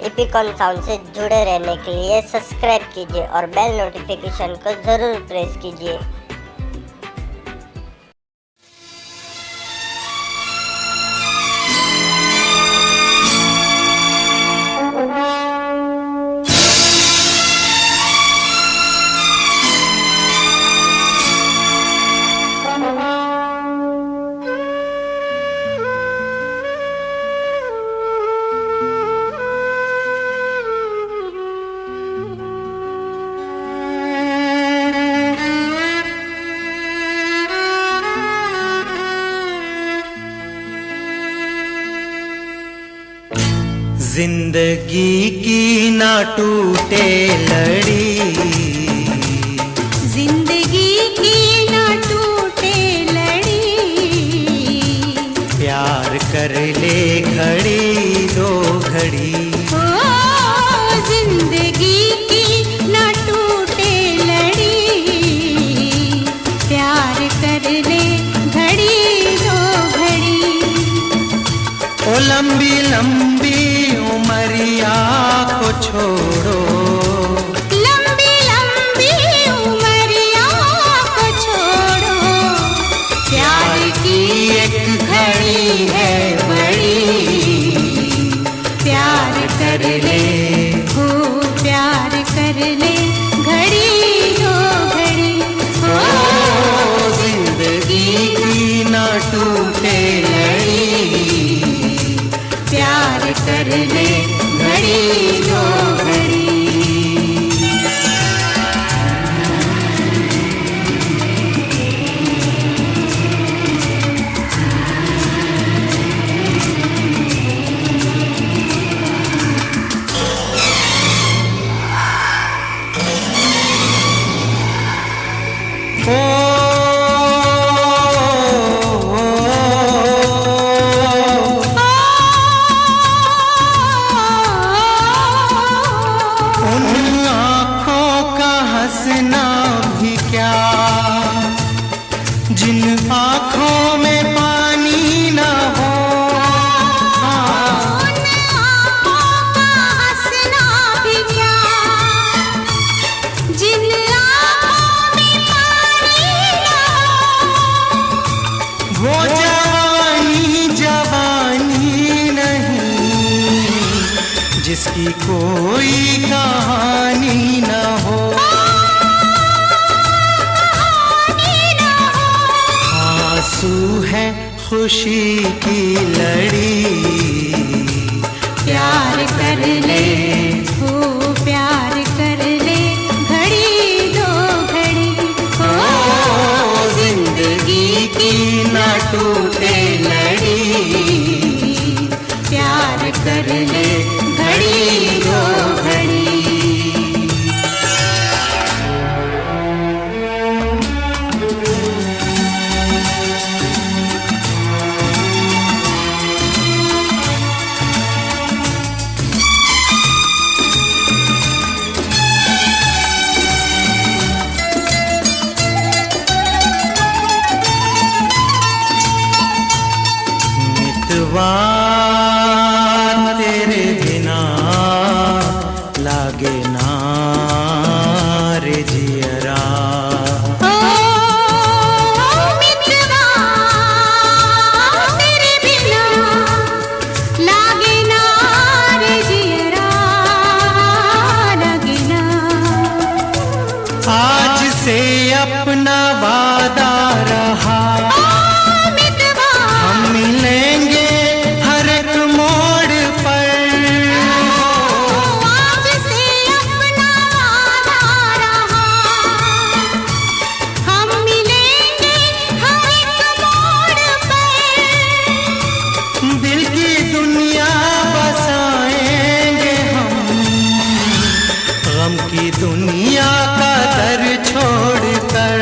इपिकॉन sound से जुड़े रहने के लिए सब्सक्राइब कीजिए और बेल नोटिफिकेशन को ज़रूर प्रेस कीजिए। जिंदगी की ना टूटे लड़ी, जिंदगी की ना टूटे लड़ी, प्यार कर ले घड़ी दो घड़ी। ओ जिंदगी की ना टूटे लड़ी, प्यार कर ले घड़ी दो घड़ी। ओ लंबी लंबी उमरिया को छोड़ो, लंबी लंबी उमरिया को छोड़ो, प्यार की एक घड़ी है बड़ी, प्यार कर ले हो प्यार कर ले घड़ी दो घड़ी। ओ जिंदगी की ना टूटे लड़ी, प्यार कर ले घड़ी दो घड़ी। जिन आँखों में पानी ना हो, उन आँखों का हंसना भी क्या, जिन आँखों में पानी ना हो, वो जवानी जवानी नहीं जिसकी कोई कहानी ना हो। आंसू है खुशी की लड़ी, प्यार कर ले हो प्यार कर ले घड़ी दो घड़ी। ओ जिंदगी की ना टूटे लड़ी, प्यार कर ले घड़ी दो घड़ी। तेरे बिना लागे ना रे जियरा, मितवा तेरे बिना लागे ना रे जियरा, लागे ना। आज से अपना वादा रहा, हम मिलेंगे हर एक मोड़ पर। आज से अपना वादा रहा, हम मिलेंगे हर एक मोड़ पर। दिल की दुनिया बसाएंगे हम, गम की दुनिया का दर छोड़कर।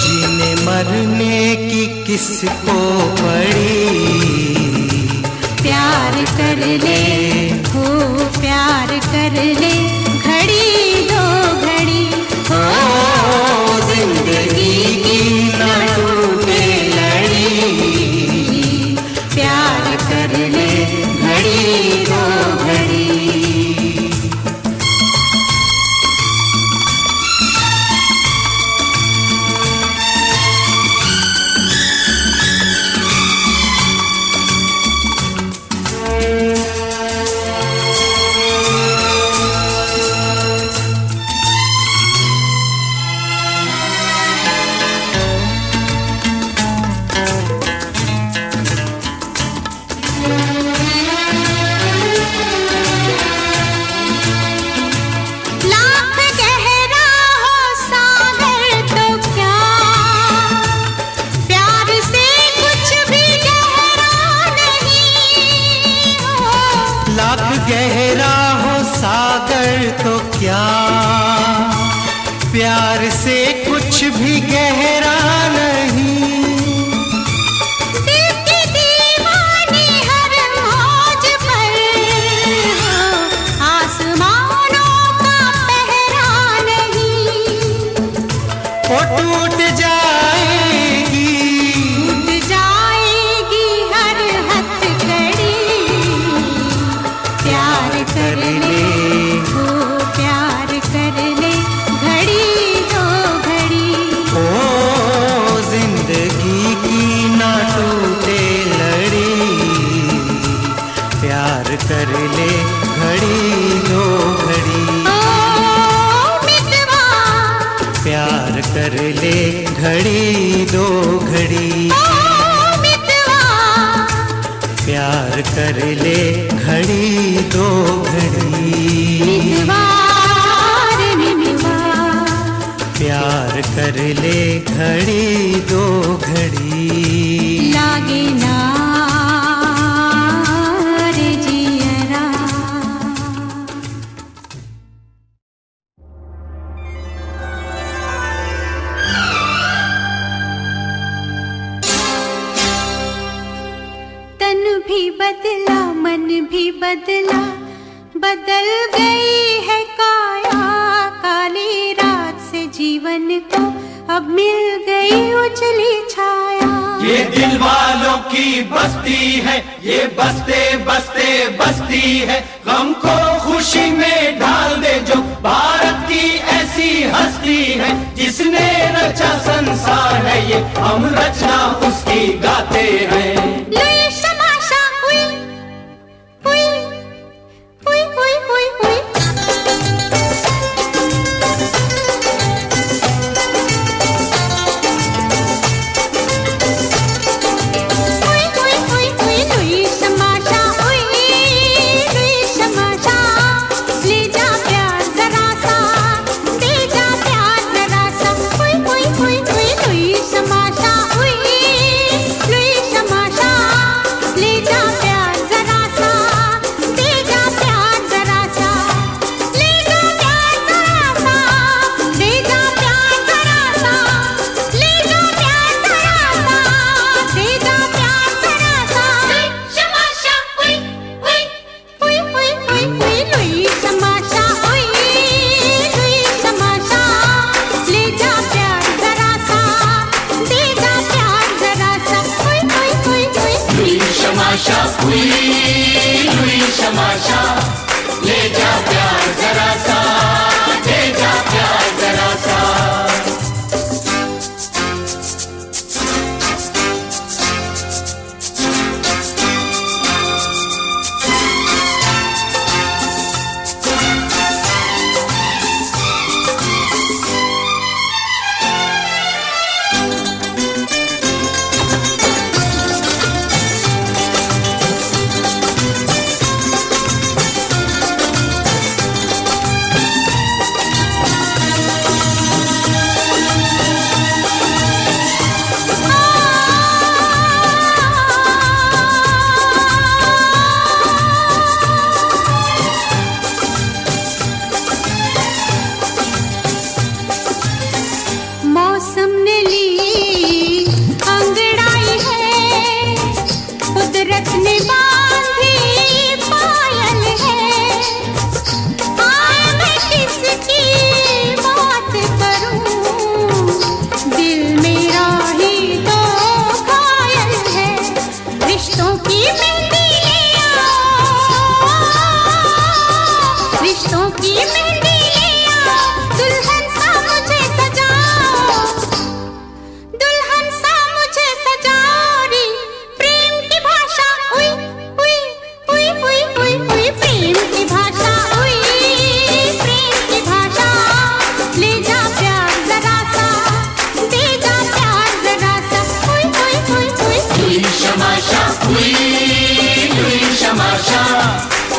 जीने मरने की किसको पड़ी, प्यार कर ले हो प्यार कर ले घड़ी दो घड़ी। ओ जिंदगी की ना टूटे लड़ी, प्यार कर ले घड़ी दो घड़ी। गहरा हो सागर तो क्या, प्यार से कुछ भी गहरा नहीं। दिल की दीवानी हर मौज पर हो, आसमानों का पहरा नहीं। वो टूट जाएगी हर हथकड़ी, प्यार कर ले वो प्यार कर ले घड़ी दो घड़ी। ओ जिंदगी की ना टूटे लड़ी, प्यार कर ले घड़ी दो घड़ी। ओ मितवा प्यार कर ले घड़ी दो घड़ी। ओ मितवा प्यार कर ले घड़ी दो घड़ी। मितवा रे मितवा, प्यार कर ले घड़ी दो घड़ी। लागे ना रे जियरा। तन भी बदला मन भी बदला, बदल गई है काया। काली रात से जीवन को अब मिल गई उजली छाया। ये दिल वालों की बस्ती है, ये बसते बसते बस्ती है। गम को खुशी में ढाल दे जो भारत की ऐसी हस्ती है। जिसने रचा संसार है ये, हम रचना उसकी गाते हैं। लुई शमाशा हुई हुई हुई हुई हुई हुई। रिश्तों की मेहंदी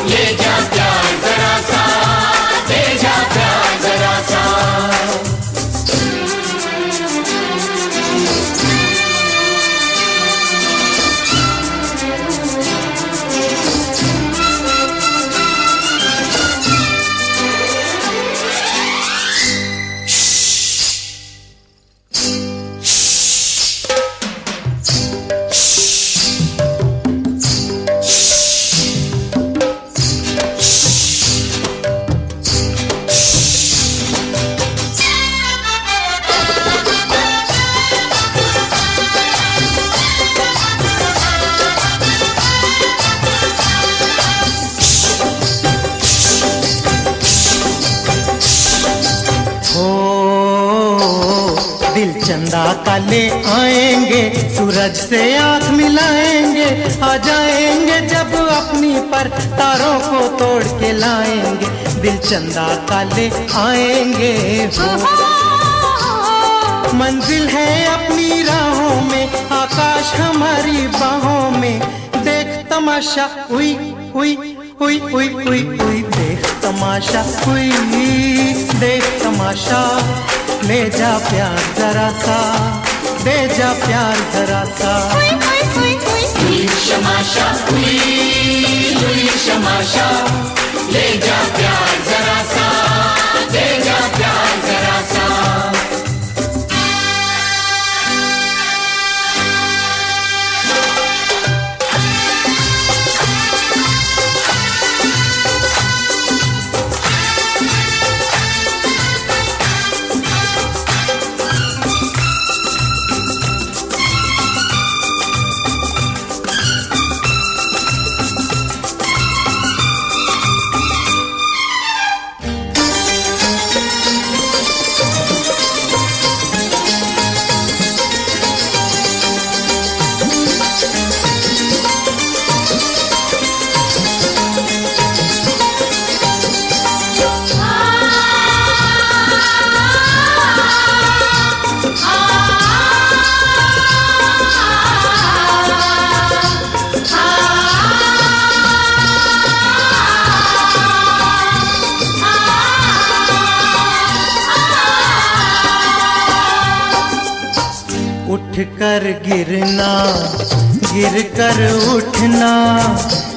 ले जा प्यार जरा सा, दे जा प्यार जरा सा। दिल चंदा का ले आएंगे, सूरज से आंख मिलाएंगे, आ जाएंगे जब अपनी पर तारों को तोड़ के लाएंगे। दिल चंदा का ले आएंगे मंजिल है अपनी राहों में, आकाश हमारी बाहों में। देख तमाशा हुई हुई हुई हुई हुई हुई, देख तमाशा हुई, देख तमाशा। ले जा प्यार जरा सा, दे जा प्यार जरा सा। हुई शमाशा हुई, हुई शमाशा। ले जा प्यार जरा सा, दे जा प्यार जरा सा। उठ कर गिरना, गिर कर उठना,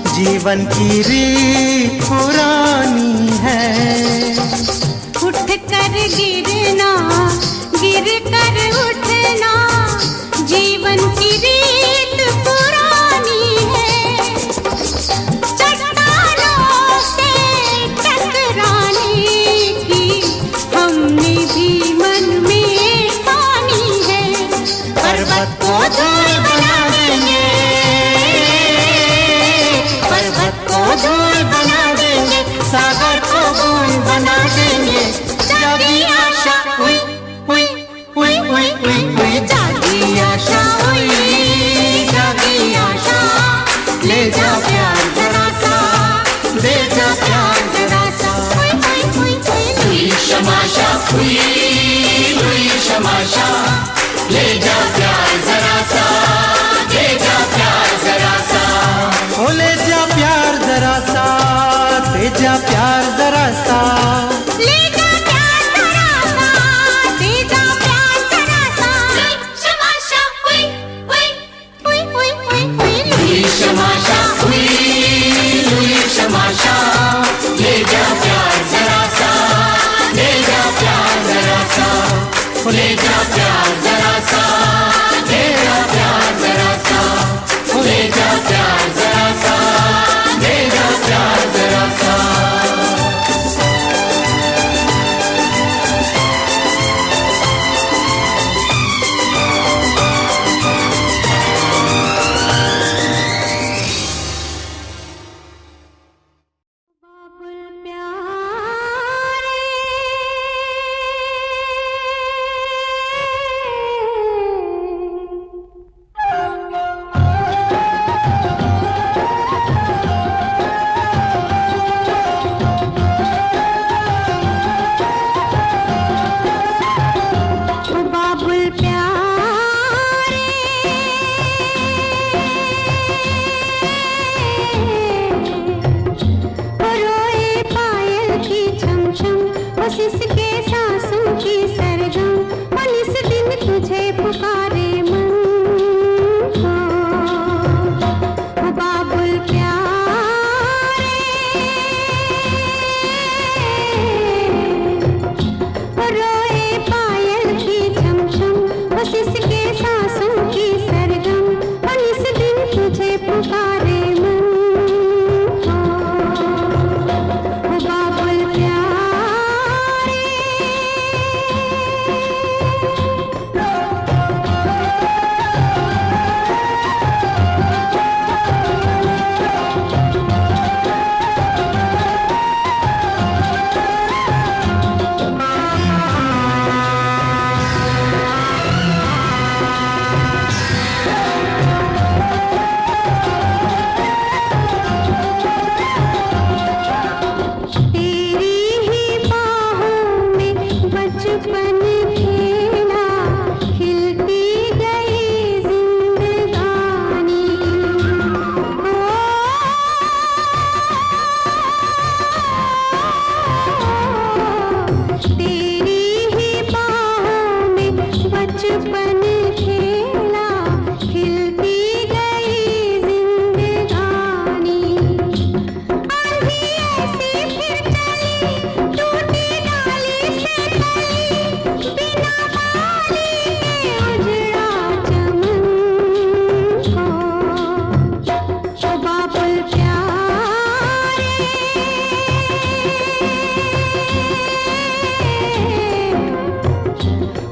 जीवन की रीत पुरानी है। उठ कर गिरना, गिर कर उठना, जीवन की रीत पुरानी है। चट्टानों से टकराने की हमने भी मन में ठानी है। पर्वत को धूल बना देंगे, पर्वत को धूल बना देंगे, सागर को बूंद बना देंगे। जागी आशा हुई हुई हुई हुई हुई हुई, जागी आशा हुई, जागी आशा। ले जा प्यार जरा सा, दे जा प्यार जरा सा। हुई शमाशा हुई, हुई शमाशा। ले जा प्यार जरा सा, दे जा प्यार जरा सा। ओ ले जा प्यार जरा सा, दे जा प्यार जरा सा। ले जा प्यार जरा सा, दे जा प्यार जरा सा। शमाशा हुई हुई हुई हुई हुई हुई, हुई शमाशा हुई, हुई शमाशा। ले जा प्यार जरा सा, ले जा प्यार जरा सा। ले जा प्यार जरा सा, दे जा प्यार जरा सा। ले जा प्यार जरा सा, दे जा प्यार जरा सा। बस इसके सांसों की सरगम, और इस दिन तुझे पुकारे मन को, ओ बाबुल प्यारे, ओ रोए पायल की छम छम, बस इसके सांसों की सरगम, और इस दिन तुझे पुकारे मन को, ओ बाबुल प्यारे। तेरी ही बाहों में बचपन खेला, खिलती गई जिंदगानी, तेरी ही बाहों में बचपन खेला, खिलती गई जिंदगानी, आंधी ऐसी फिर चली, टूटी डाली से तली, बिना माली के उजड़ा चमन को, ओ बाबुल प्यारे,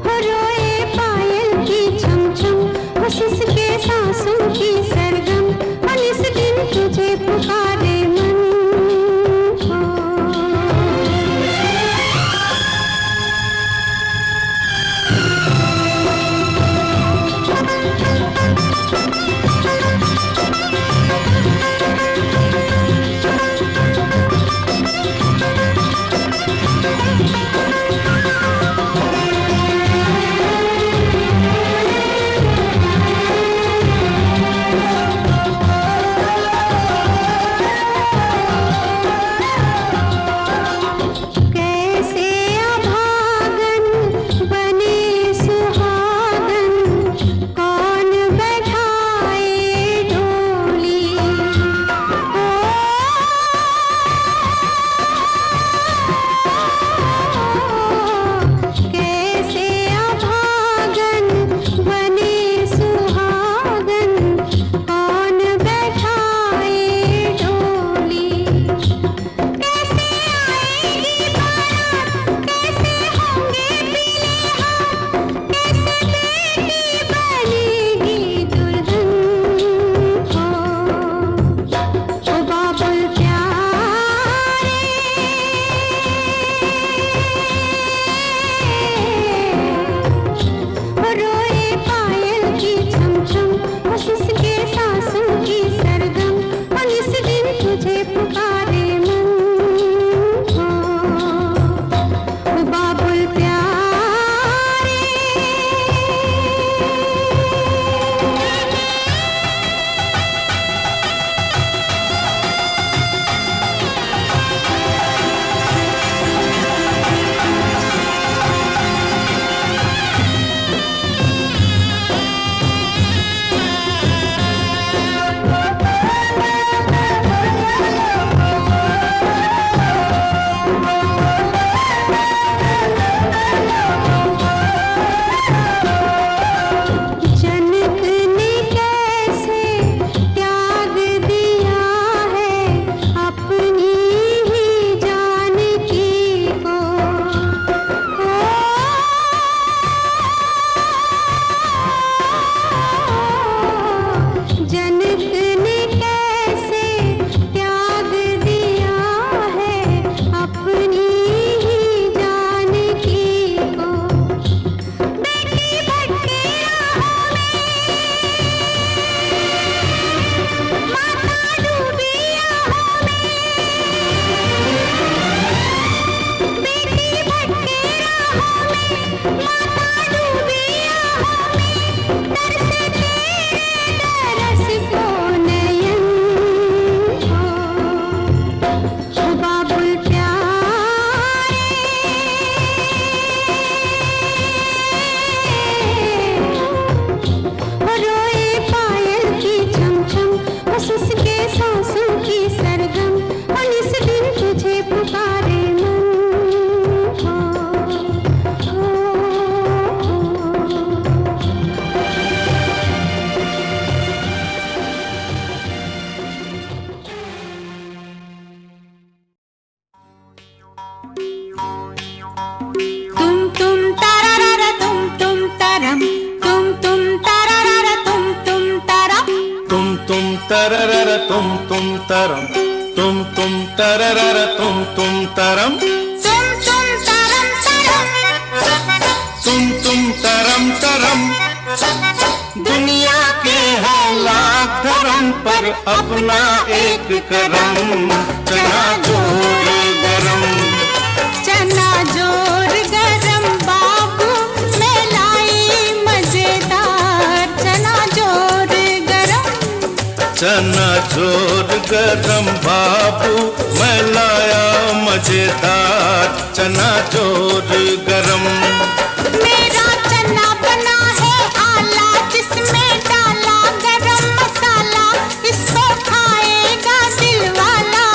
हो रोए पायल की छम छम, बस इसके सांसों की सरगम, और इस दिन तुझे पुकारे मन को। कैसे अभागन बने सुहागन, कौन बैठाए डोली, कैसे अभागन बने सुहागन, कौन बैठाए डोली, कैसे आएगी बारात, कैसे होंगे पीले हाथ, कैसे बेटी बनेगी दुल्हन को, ओ बाबुल प्यारे, ओ रोए पायल की छम छम, बस इसके सांसों की सरगम, और इस दिन तुझे पुकारे मन को, ओ बाबुल प्यारे। जनक ने कैसे त्याग दिया है अपनी ही जानकी को, जनक ने कैसे त्याग दिया है अपनी ही जानकी को, बेटी भटके राहों में, माता डूबी आहों में, बेटी भटके राहों में, माता डूबी आहों में, तरसे तेरे तरस को नयन को, ओ बाबुल प्यारे, तुम तररर तुम तरम, तुम तररर तुम तरम, तुम तरम तरम। दुनिया के हैं लाख धर्म पर अपना एक करम, चना जोर गरम, चना जोर गरम बाबू मैं लाई मजेदार चना जोर गरम, चना जोर गरम बाबू मैं लाया मजेदार चना जोर गरम। मेरा चना बना है आला जिसमें डाला गरम मसाला, इसको खाएगा दिल वाला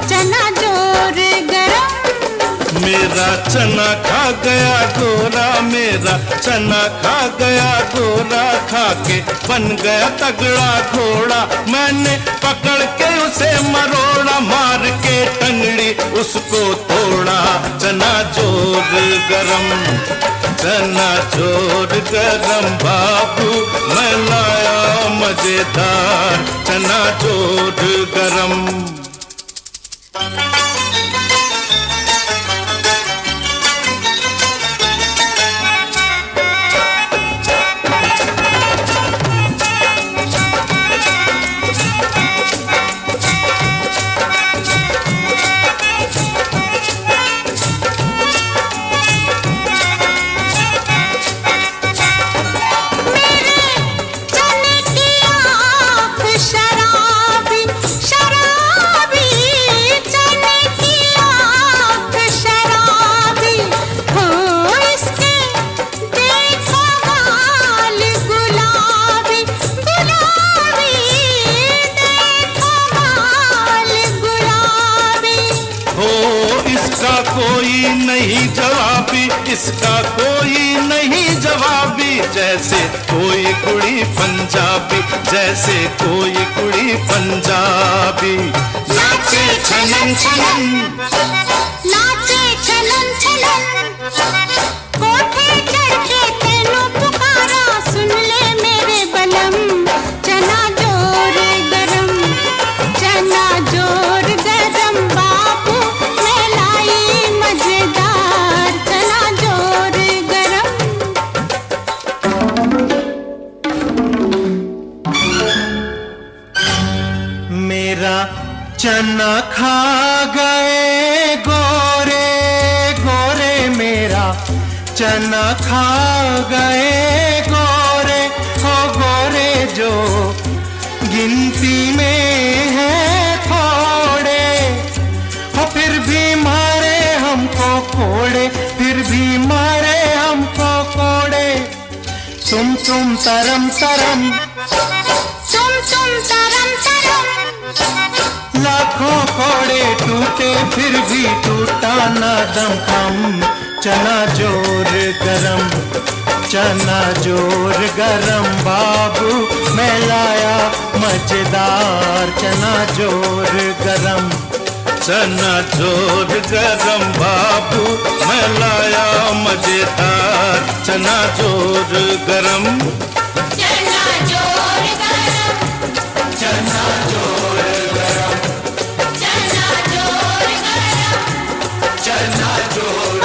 चना जोर गरम। मेरा चना खा गया गोरा, मेरा चना खा गया गोरा, खा के बन गया तगड़ा घोड़ा, मैंने पकड़ के उसे मरोड़ा, मार के टंगड़ी उसको तोड़ा, चना जोर गरम, चना जोर गरम बाबू मैं लाया मजेदार चना जोर गरम। कोई नहीं जवाबी, इसका कोई नहीं जवाबी, जैसे कोई कुड़ी पंजाबी, जैसे कोई कुड़ी पंजाबी, नाचे छनन छनन, नाचे छनन छनन, कोठे चढ़ के तेनू पुकारा, सुन ले मेरे बलम, चना जोर गरम, चना जोर गरम बाबू मैं लाई मजेदार चना जोर गरम। मेरा चना खा गए गोरे गोरे, मेरा चना खा गए गोरे, हो गोरे जो गिनती में है थोड़े, हो फिर भी मारे हमको कोड़े, फिर भी मारे हमको कोड़े, तुम तरम तरम, तुम तरम तरम, लाखों कोड़े टूटे फिर भी टूटा ना दम खम, चना जोर गरम, चना जोर गरम बाबू मैं लाया मजेदार चना जोर गरम, चना जोर गरम बाबू मैं लाया मजेदार चना जोर गरम, चना जोर गरम, चना जोर गरम, चना जोर गरम, चना जोर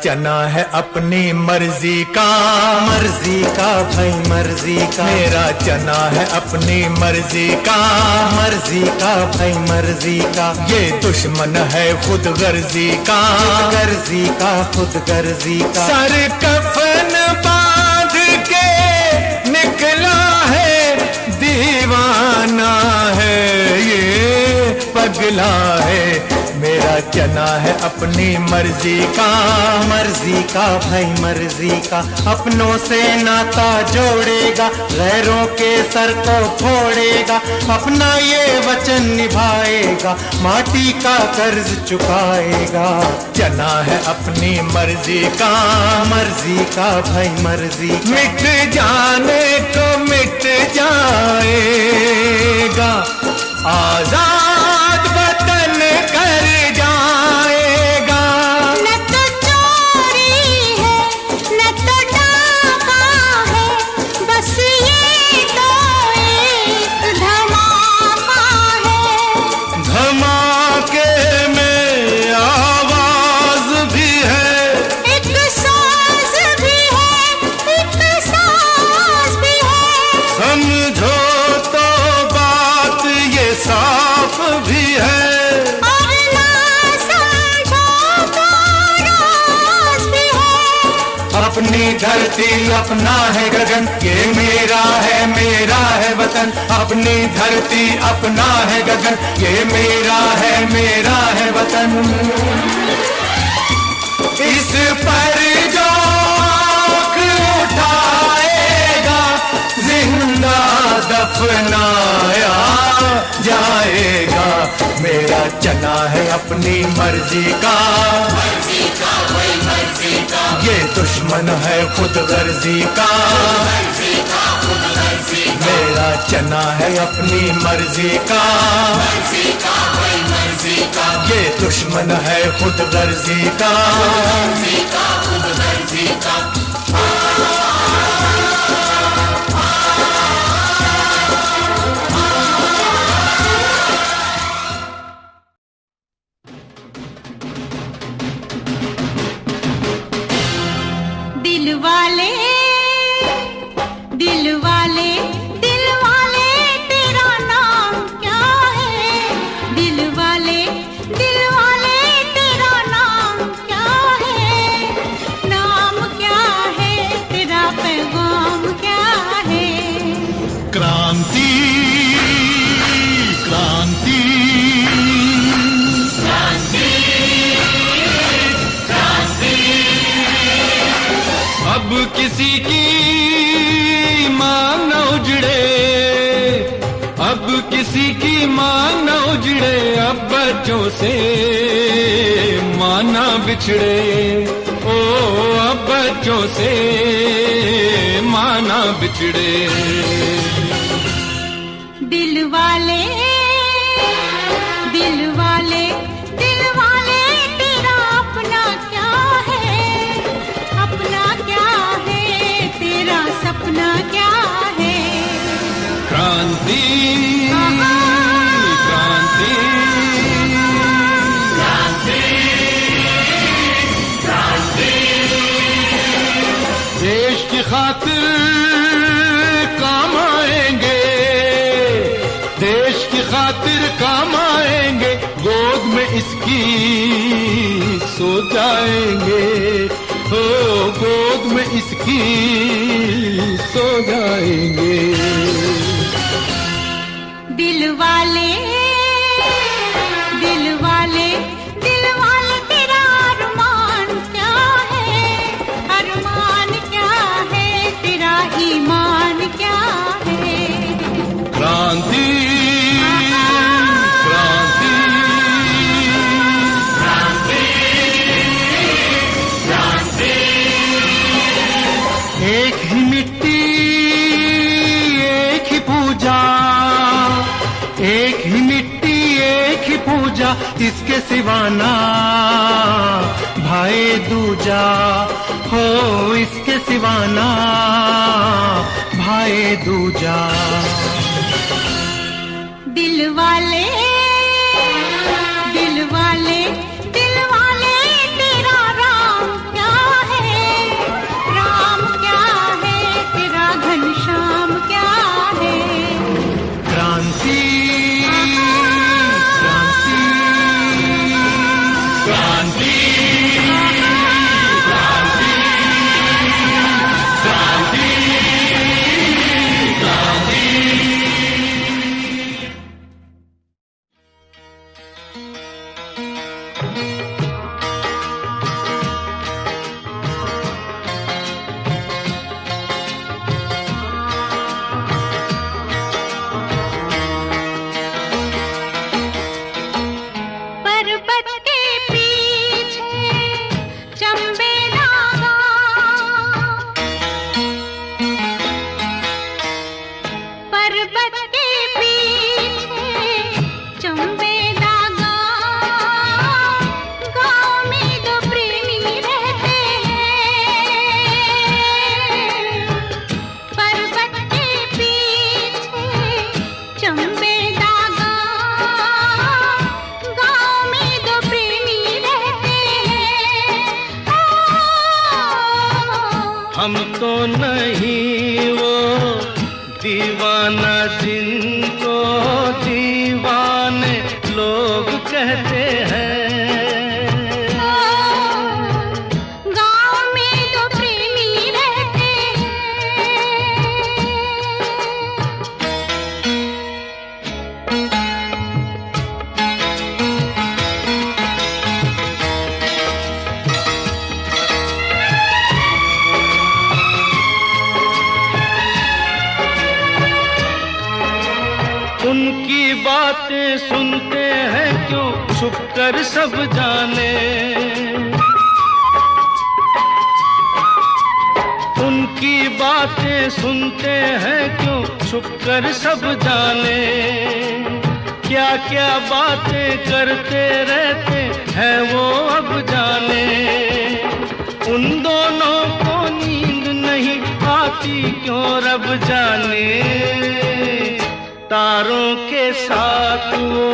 चना है अपनी मर्जी का, मर्जी का भाई मर्जी का, मेरा चना है अपनी मर्जी का, मर्जी का भाई मर्जी का, ये दुश्मन है खुद गर्जी का, गर्जी का खुद गर्जी का, सर कफन बांध के निकला है दीवाना है, ये पगला है मेरा मेरा चना है अपनी मर्जी का, मर्जी का भाई मर्जी का, अपनों से नाता जोड़ेगा, गैरों के सर को फोड़ेगा, अपना ये वचन निभाएगा, माटी का कर्ज चुकाएगा। चना है अपनी मर्जी का, मर्जी का भाई मर्जी का, मिट जाने को मिट जाएगा, आजाद वतन कर जाएगा। न तो चोरी है न तो डाका है, बस ये तो एक धमाका है। धमाके में आवाज भी है, एक साज भी है, एक साज भी है। समझो तो बात ये साफ भी है, और ना समझो तो राज भी है। अपनी धरती अपना है गगन, ये मेरा है वतन। अपनी धरती अपना है गगन, ये मेरा है वतन। इस पर जो आँख उठाएगा, जिंदा दफनाया जाएगा। मेरा चना है अपनी मर्जी का, ये दुश्मन है खुद गर्जी का। मेरा चना है अपनी मर्जी का, ये दुश्मन है खुद गर्जी का। दिल वाले दिल वाले दिल वाले तेरा नाम क्या है? दिल वाले तेरा नाम क्या है? नाम क्या है तेरा, पैगाम क्या है? क्रांति क्रांति अब किसी की मांग न उजड़े, अब किसी की मांग न उजड़े। अब बच्चों से माना बिछड़े, ओ अब बच्चों से माना बिछड़े। दिल वाले तेरा अपना क्या है? अपना क्या है तेरा, सपना क्या है? क्रांति क्रांति देश की खातिर काम आएंगे, देश की खातिर काम आएंगे। गोद में इसकी सो जाएंगे, हो गोद में इसकी सो जाएंगे। दिल वाले तेरा अरमान क्या है? अरमान क्या है तेरा, ईमान क्या है? क्रांति क्रांति एक ही मिट्टी एक ही पूजा, एक ही मिट्टी एक ही पूजा। इसके सिवाना भाई दूजा, हो इसके सिवाना भाई दूजा। दिल वाले तेरा राम क्या है? राम क्या है तेरा, घनश्याम क्या है? क्रांति क्रांति क्रांति क्रांति क्रांति क्रांति। तो नहीं वो दीवाना जिनको दीवाने लोग कहते हैं। गाँव में तो प्रेमी रहते उनकी बातें सुनते हैं क्यों छुप कर सब जाने। उनकी बातें सुनते हैं क्यों छुप कर सब जाने। क्या क्या बातें करते रहते हैं वो अब जाने। उन दोनों को नींद नहीं आती क्यों रब जाने। तारों के साथ वो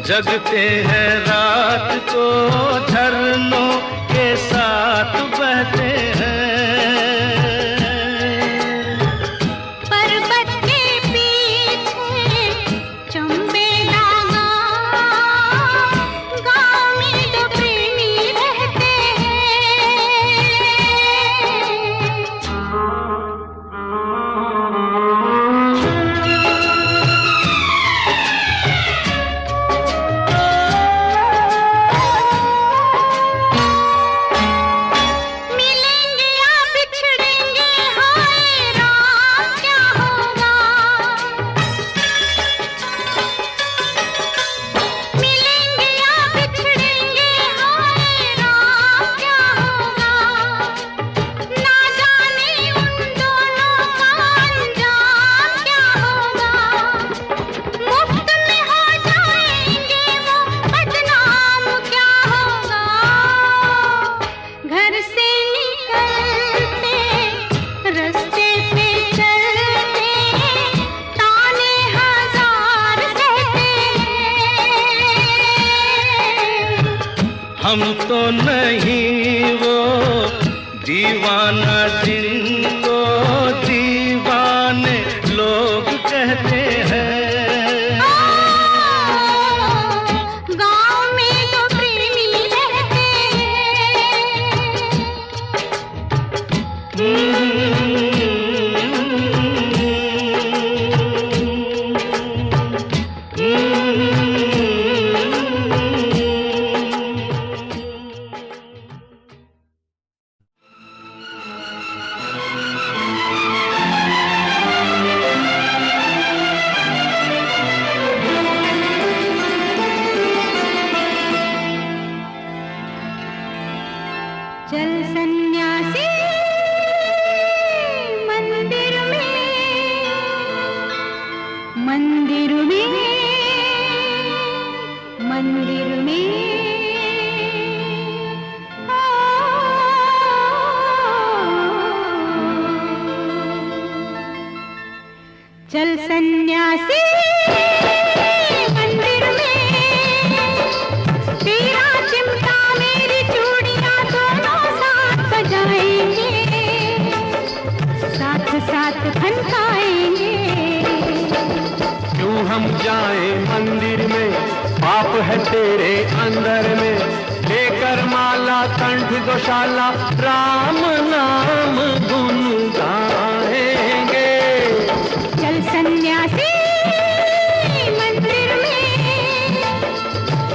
जगते हैं रात को, झरनों के साथ बहते हैं। पर्वत के पीछे चंबेला गाँव में तो प्रेमी रहते मिलेंगे या बिछड़ेंगे, हाय राम क्या होगा। मिलेंगे या बिछड़ेंगे, हाय राम क्या होगा। ना जाने उन दोनों का अंजाम क्या होगा। मुफ्त में हो जाएंगे वो बदनाम क्या होगा। घर से निकलते रास्ते पे चलते ताने हजार सहते हैं। हम तो नहीं वो दीवाना जिनको दीवाने लोग कहते हैं। गाँव में तो प्रेमी रहते चल सन्यासी मंदिर में, मंदिर में, मंदिर में। चल सन्यासी मंदिर में, तेरा चिमटा मेरी चूड़ियां दोनों साथ बजाएंगे, साथ साथ खनकाएंगे। क्यों हम जाए मंदिर में, पाप है तेरे अंदर में। लेकर माला कंठ गौशाला राम नाम गुन गाएंगे। चल सन्यासी मंदिर में,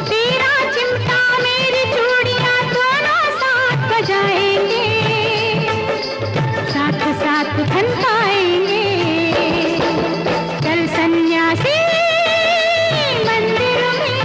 तेरा चिमटा मेरी चूड़ियां दोनों साथ बजाएंगे, साथ साथ खनकाएंगे। चल सन्यासी मंदिर में।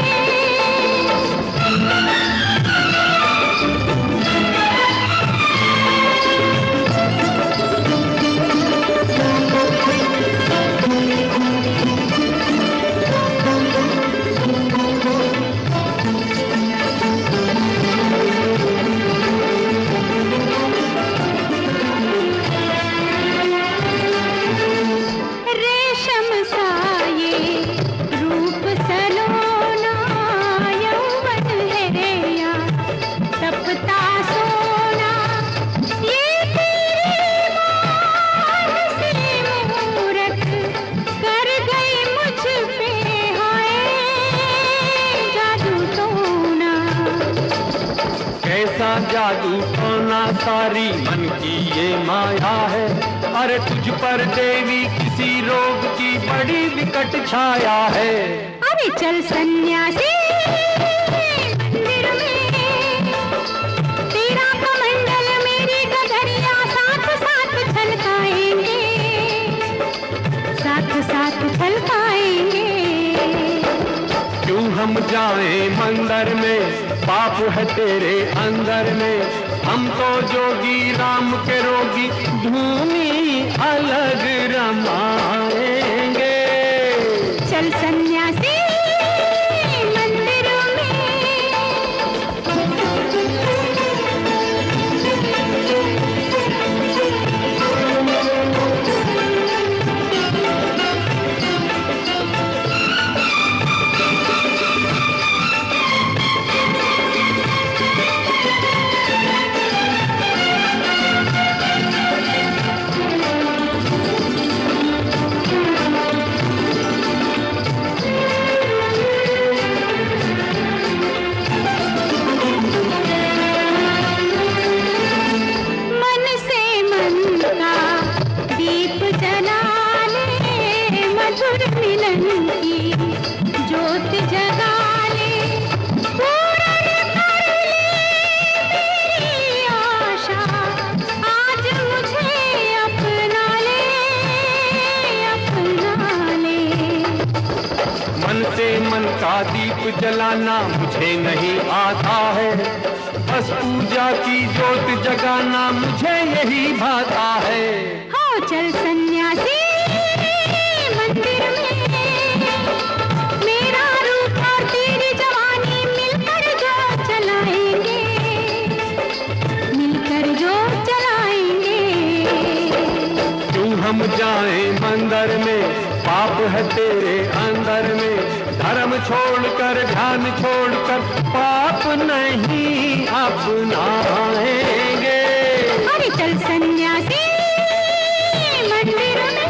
जादू टोना सारी मन की ये माया है। अरे तुझ पर देवी किसी रोग की बड़ी विकट छाया है। अरे चल सन्यासी मंदिर में, तेरा कमंडल मेरी गगरिया साथ साथ छलकाएंगे, साथ साथ छलकाएंगे। क्यों हम जाएं मंदिर में, पाप है तेरे अंदर में। हम तो जोगी राम के रोगी, धूनी अलग रमाएंगे। चल सन्यासी मंदिर में। मन का दीप जलाना मुझे नहीं आता है, बस पूजा की जोत जगाना मुझे यही भाता है। हो चल सन्यासी मंदिर में, मेरा रूप और तेरी जवानी मिलकर जो चलाएंगे, मिलकर जो चलाएंगे। क्यों हम जाएं मंदिर में, पाप है तेरे अंदर में। धर्म छोड़कर ध्यान छोड़कर पाप नहीं अपनाएंगे। अरे चल सन्यासी मंदिर में।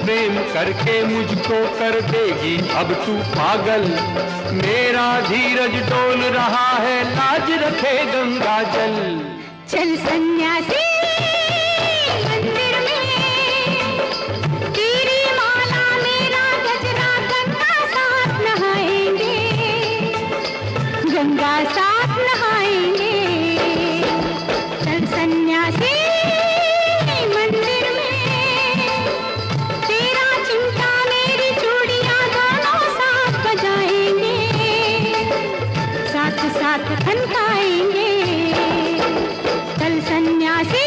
प्रेम करके मुझको कर देगी अब तू पागल। मेरा धीरज डोल रहा है, लाज रखे गंगा जल। चल सन्यासी मंदिर में, तेरी माला मेरा गजरा गंगा साथ नहाएंगे, गंगा साथ नहाएंगे। चल सन्यासी मंदिर में, तेरा चिमटा मेरी चूड़ियां दोनों साथ बजाएंगे, साथ साथ खनकाएंगे। चल सन्यासी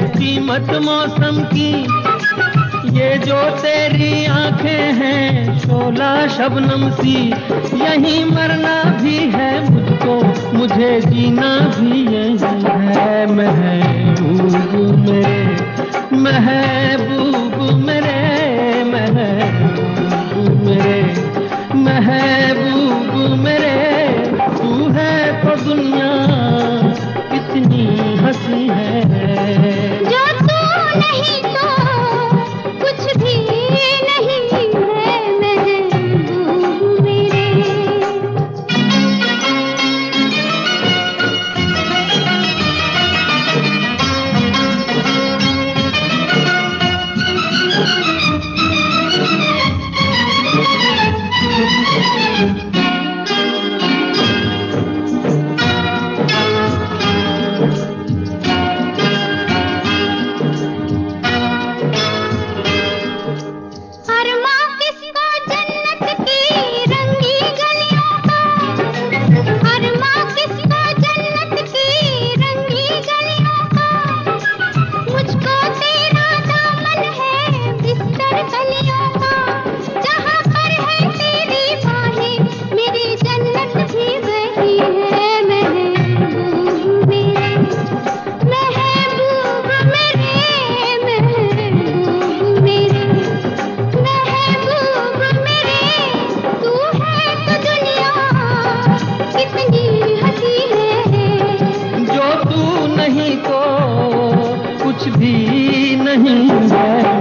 कीमत मौसम की। ये जो तेरी आंखें हैं शोला शबनम सी, यहीं मरना भी है मुझको, मुझे जीना भी यही है। महबूब मेरे, महबूब मेरे, महबूब मेरे, महबूब मेरे, तू है तो दुनिया कितनी हंसी है। जो तू नहीं तो कुछ भी नहीं है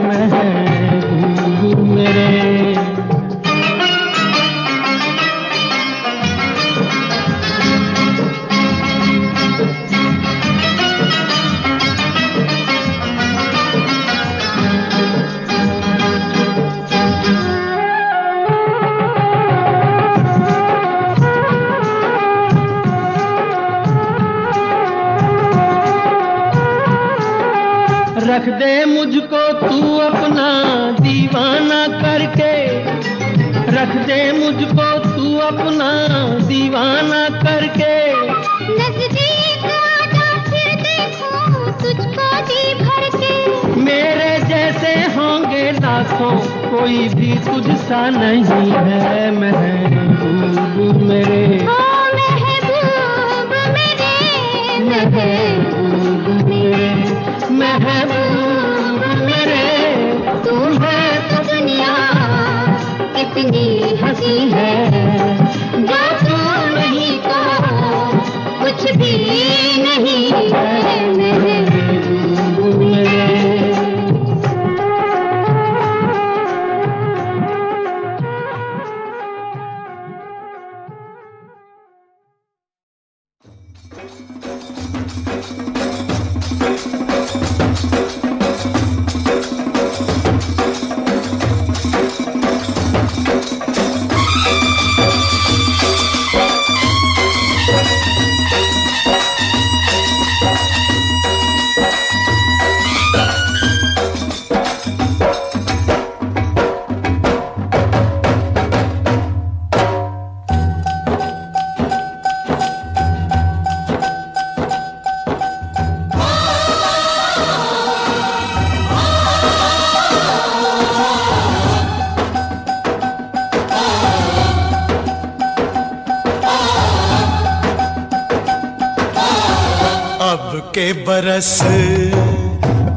महबूब मेरे। रख दे मुझको तू अपना दीवाना करके, रख दे मुझको तू अपना दीवाना करके। नजदीक आजा फिर देखो तुझको जी भर के। मेरे जैसे होंगे लाखों, कोई भी तुझसा नहीं है महबूब मेरे। ओ महबूब मेरे, महबूब मेरे, महबूब मेरे, तू है तो दुनिया कितनी हंसी है। जो तू नहीं तो कुछ भी नहीं है महबूब मेरे।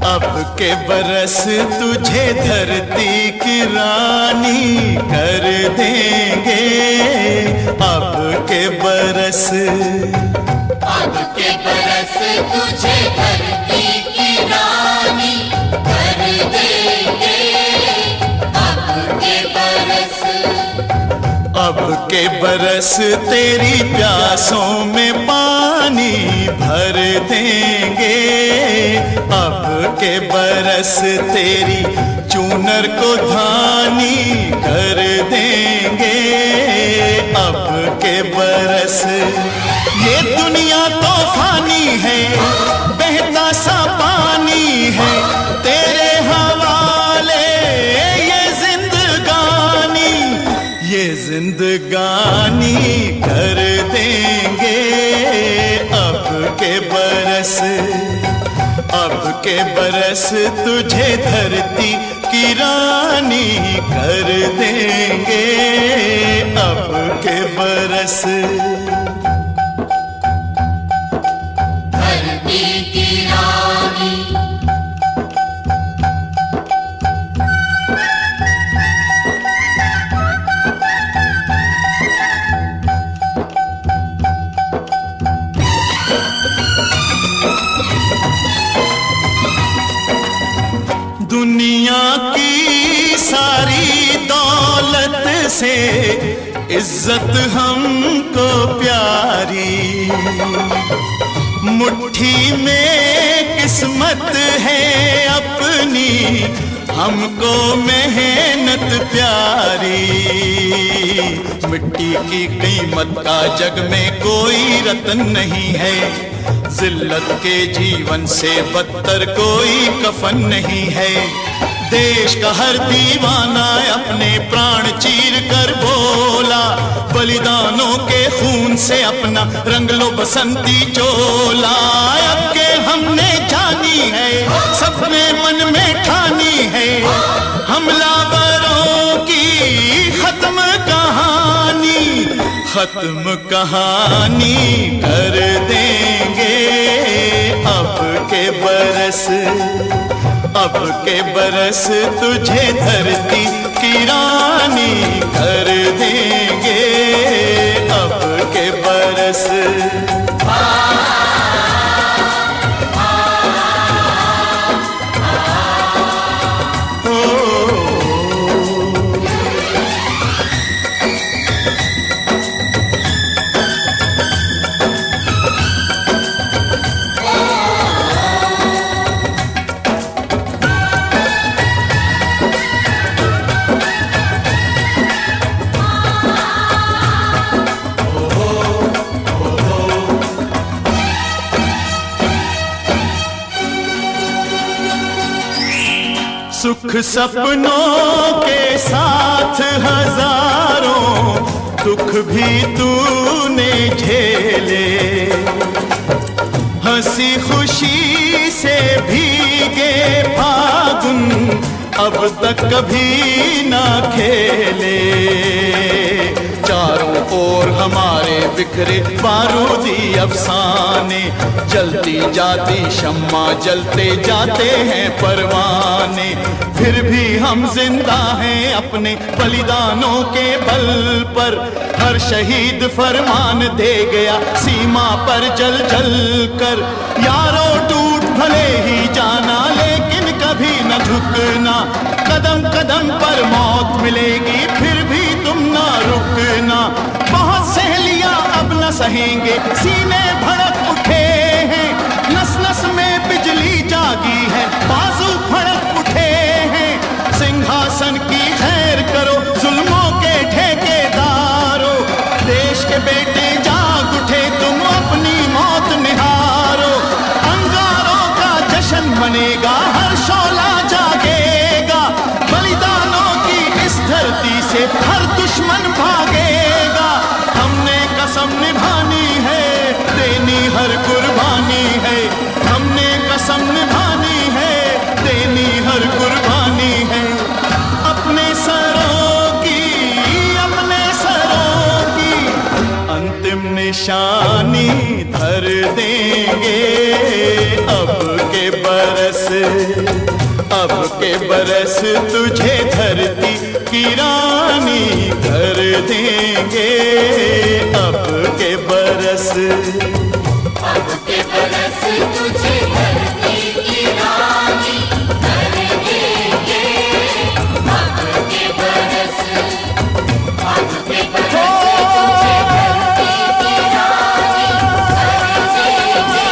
अब के बरस तुझे धरती की रानी कर देंगे। अब के बरस तुझे धरती की रानी कर देंगे। अब के बरस तेरी प्यासों में पानी भर देंगे। अब के बरस तेरी चूनर को धानी कर देंगे। अब के बरस ये दुनिया तो फानी है, बहता सा पानी है तेरे हवाले। ये जिंदगानी कर देंगे। अब के के बरस तुझे धरती की रानी कर देंगे, अब के बरस। धरती की रानी दुनिया की सारी दौलत से इज्जत हमको प्यारी, मुट्ठी में किस्मत है अपनी, हमको मेहनत प्यारी। मिट्टी की कीमत का जग में कोई रतन नहीं है, जिल्लत के जीवन से बदतर कोई कफन नहीं है। देश का हर दीवाना अपने प्राण चीर कर बोला, बलिदानों के खून से अपना रंग लो बसंती चोला। अब के हमने जानी है, सपने मन में ठानी है, हमलावरों की खत्म कहानी, खत्म कहानी कर देंगे अब के बरस। अब के बरस तुझे धरती की रानी कर देंगे, अब के बरस। सुख सपनों के साथ हजारों दुख भी तूने झेले, हंसी खुशी से भीगे फागुन अब तक कभी ना खेले। चारों ओर हमारे बिखरे बारूदी अफसाने, जलती जाती शम्मा जलते जाते हैं परवाने, फिर भी हम जिंदा हैं अपने बलिदानों के बल पर। हर शहीद फरमान दे गया सीमा पर जल जल कर, यारों टूट भले ही जाना लेकिन कभी न झुकना, कदम कदम पर मौत मिलेगी फिर भी तुम ना रुकना। बहुत सहेलियां अब न सहेंगे, सीने भड़क उठे हैं, नस नस में बिजली जागी है, बाजू फड़क उठे हैं। सिंहासन की खैर करो जुल्मों के ठेकेदारों, देश के बेटे जाग उठे तुम अपनी मौत निहारो। अंगारों का जश्न मनेगा, हर शोला जागेगा, बलिदानों की इस धरती से हर दुश्मन भागेगा। हमने कसम निभानी है, देनी हर कुर्बानी है, हमने कसम निभानी है, देनी हर कुर्बानी है। अपने सरों की अंतिम निशानी धर देंगे अब के बरस। अब के बरस तुझे धरती की रानी कर देंगे, अब के बरस। अब के बरस तुझे धरती की रानी कर देंगे, अब के बरस। अब के बरस तुझे धरती की रानी कर देंगे,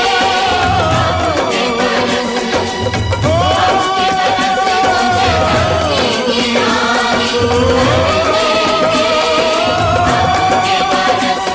अब के बरस। अब के बरस तुझे धरती की रानी कर देंगे, अब के बरस।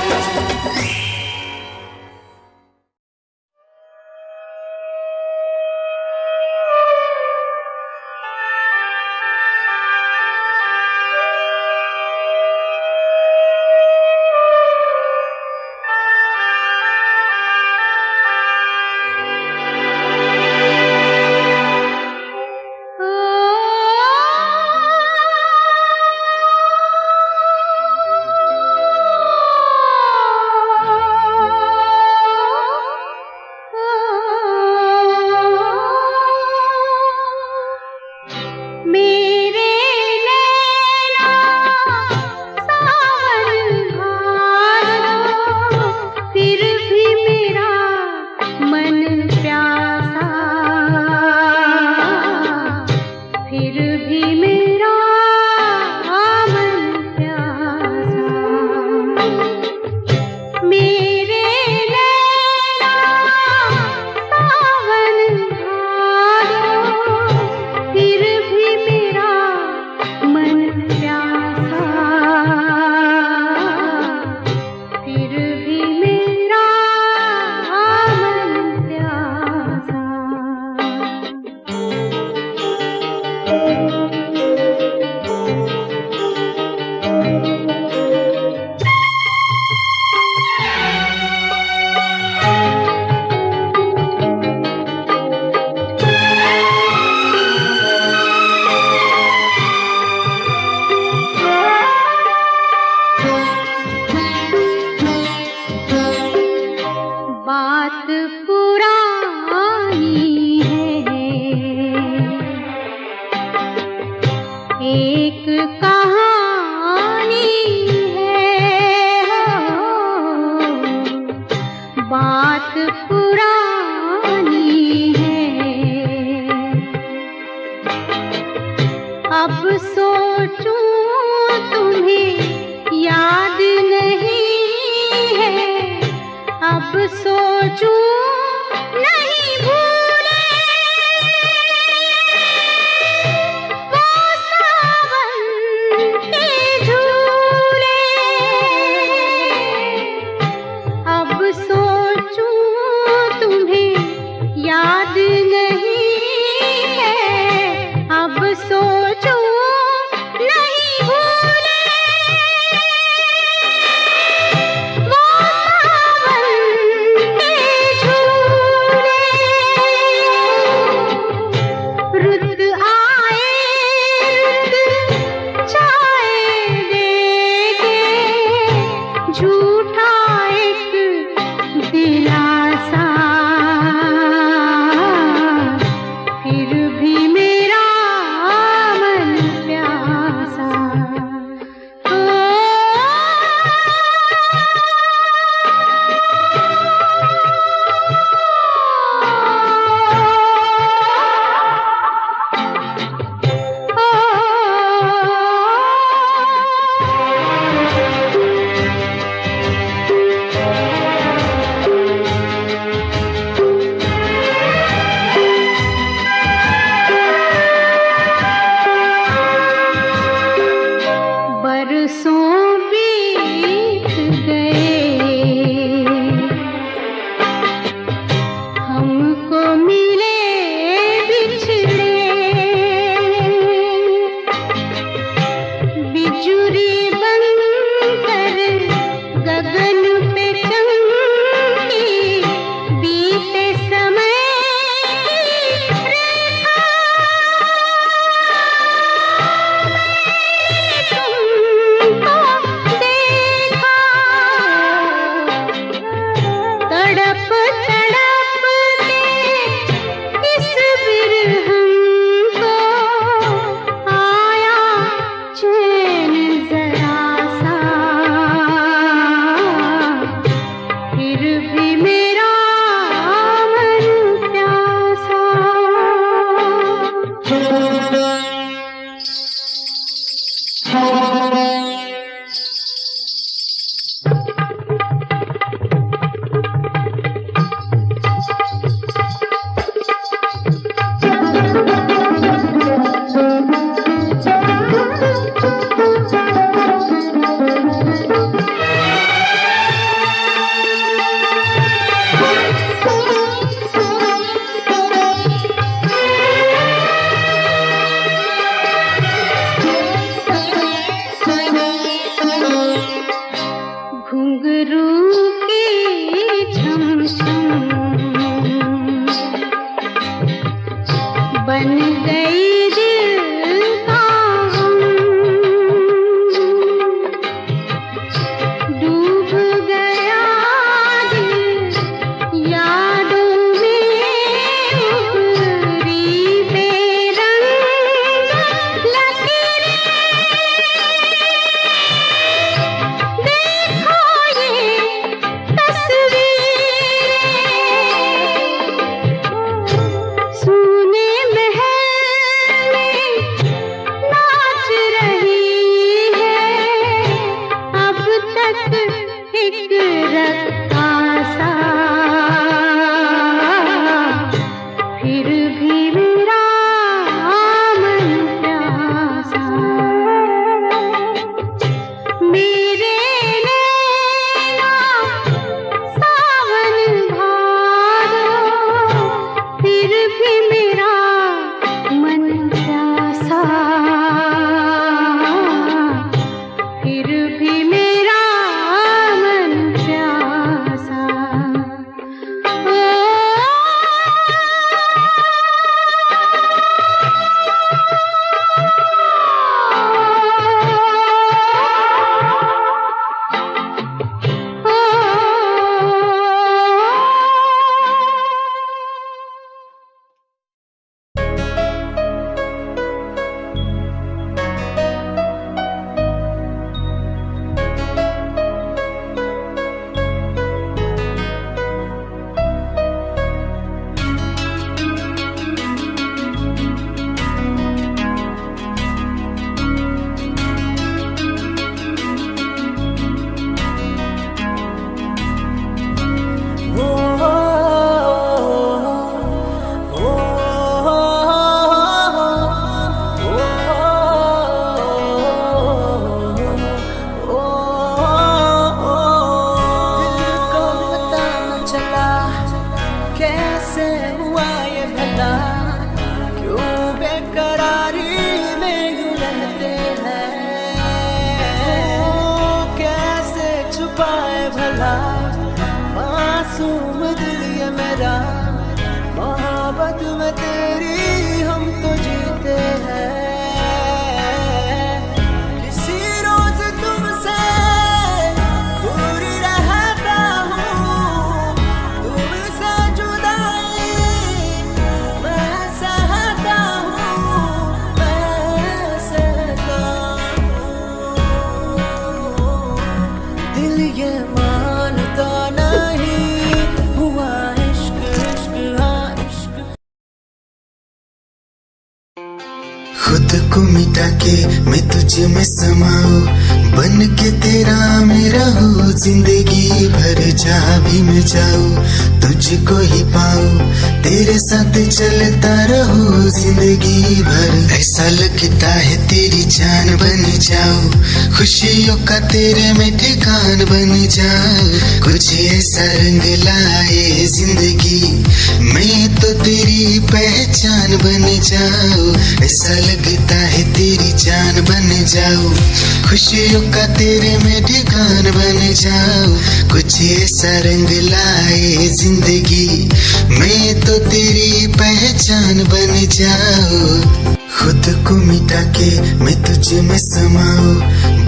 खुद को मिटा के मैं तुझ में समाऊं, बन के तेरा मैं रहूं, जिंदगी भर जहाँ भी मैं जाऊं तुझको ही पाऊं, तेरे साथ चलता रहूं जिंदगी भर। ऐसा लगता है तेरी जान बन जाऊं, खुशियों का तेरे में ठिकान बन जाऊं, कुछ ऐसा रंग लाए जिंदगी मैं तो तेरी पहचान बन जाऊं। ऐसा लगता है तेरी जान बन जाऊं, खुशियों का तेरे में ठिकान बन जाऊं, कुछ ऐसा रंग लाए जिंदगी मैं तो तेरी पहचान बन जाऊं। खुद को मिटा के मैं तुझ में समाऊं,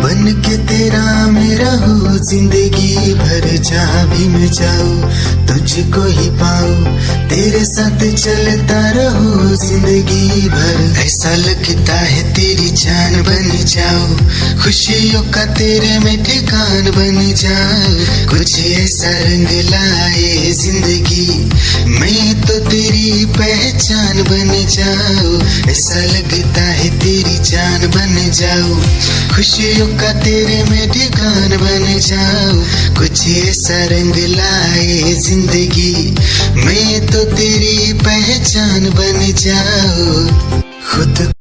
बन के तेरा मेरा हो जिंदगी भर। जहाँ भी मैं जाऊं तुझको ही पाऊं, तेरे साथ चलता रहो जिंदगी भर। ऐसा लगता है तेरी जान बन जाऊं, खुशियों का तेरे में ठिकान बन जाऊं। कुछ ऐसा रंग लाए जिंदगी, मैं तो तेरी पहचान बन जाऊं। ऐसा लगता है तेरी जान बन जाऊं, खुशियों का तेरे में ठिकान बन जाऊं। कुछ ऐसा रंग लाए जिंदगी, मैं तो तेरी पहचान बन जाऊं। खुद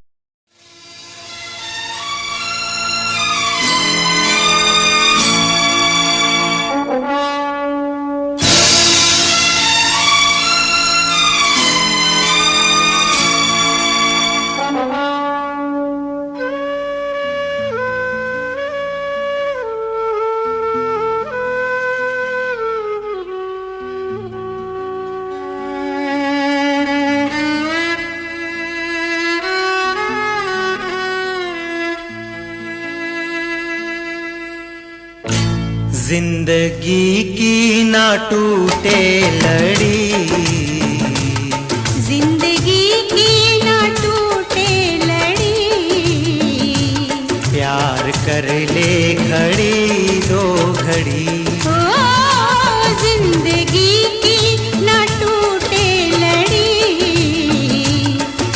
जिंदगी की ना टूटे लड़ी, जिंदगी की ना टूटे लड़ी। प्यार कर ले घड़ी दो घड़ी। ओ जिंदगी की ना टूटे लड़ी,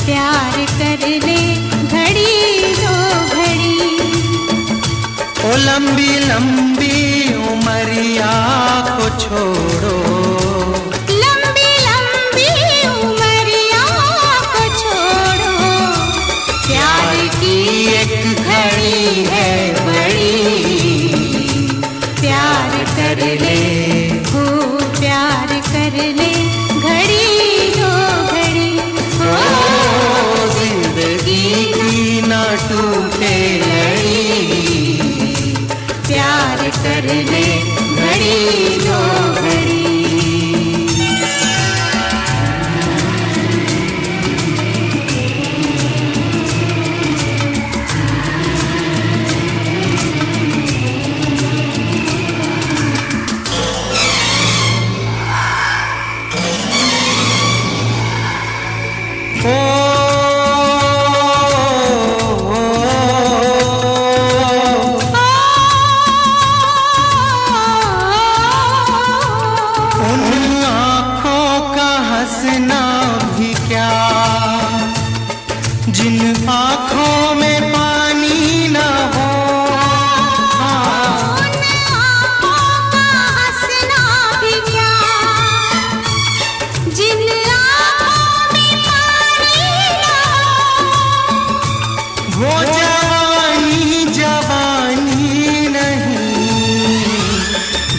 प्यार कर ले घड़ी दो घड़ी। ओ लंबी लंबी उमरिया को छोड़ो, लंबी लंबी उमरिया को छोड़ो। प्यार की एक घड़ी है बड़ी, प्यार कर ले हो प्यार कर ले घड़ी दो घड़ी। हो जिंदगी की ना टूटे लड़ी, प्यार कर ले घड़ी दो घड़ी। जिन आँखों में पानी न हो, उन आँखों का हंसना भी क्या, जिन आँखों में पानी न हो। वो जवानी जवानी नहीं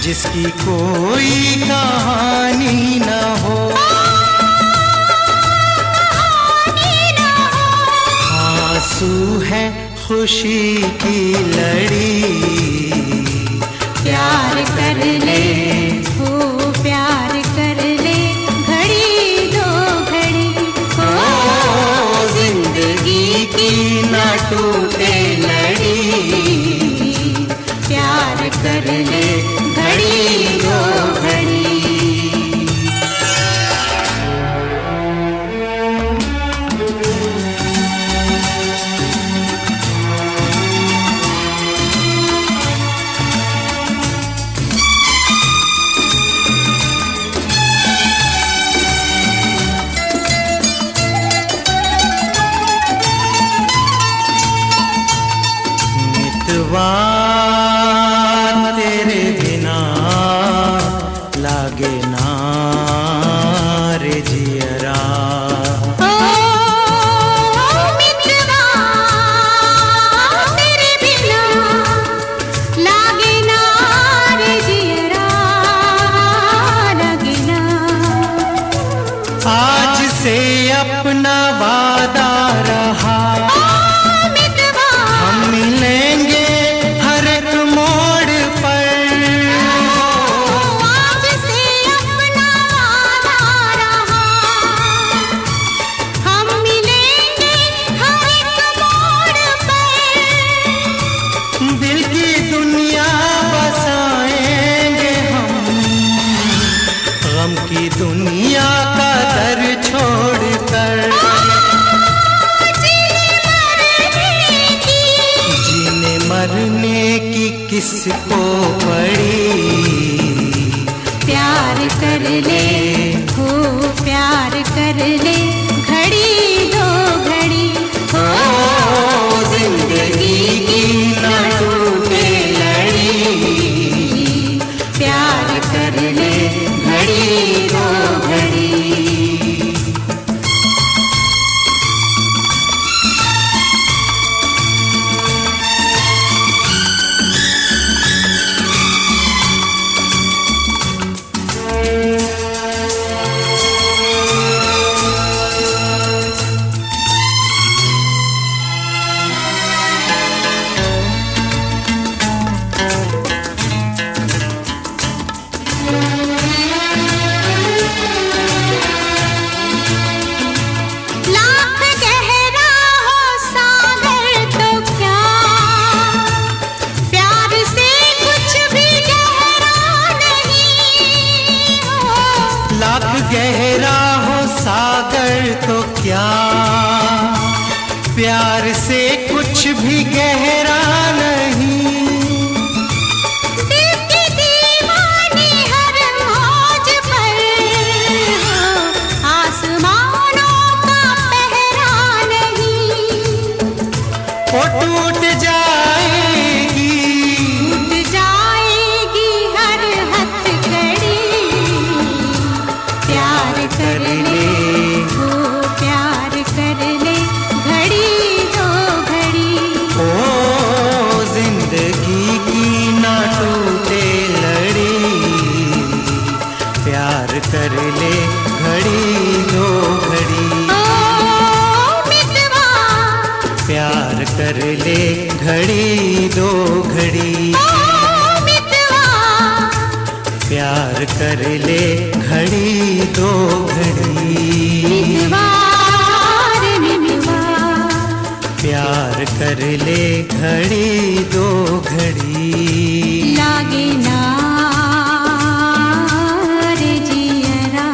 जिसकी कोई कहानी न हो। आंसू है खुशी की लड़ी, प्यार कर ले हो प्यार कर ले घड़ी दो घड़ी। हो जिंदगी की ना टूटे लड़ी, प्यार कर ले घड़ी दो घड़ी। तेरे बिना लागे ना रे जियरा। मितवा तेरे बिना लागे ना रे जियरा, लागे ना। आज से अपना वादा रहा, हम मिलेंगे किसको पड़ी। प्यार कर ले हो प्यार कर ले घड़ी दो घड़ी हो जिंदगी की न टूटे लड़ी। प्यार कर ले घड़ी दो घड़ी। गहरा हो सागर तो क्या, प्यार से कुछ भी गहरा नहीं। दिल की दीवानी हर मौज पर हो, आसमानों का पहरा नहीं। वो टूट जाएगी हर हथकड़ी। प्यार कर ले हो प्यार कर ले घड़ी दो घड़ी। ओ जिंदगी की ना टूटे लड़ी। प्यार कर ले घड़ी दो घड़ी। ओ मितवा प्यार कर ले घड़ी दो घड़ी। ओ मितवा प्यार कर ले घड़ी दो घड़ी। मितवा रे मितवा प्यार कर ले घड़ी दो घड़ी। लागे ना रे जियरा।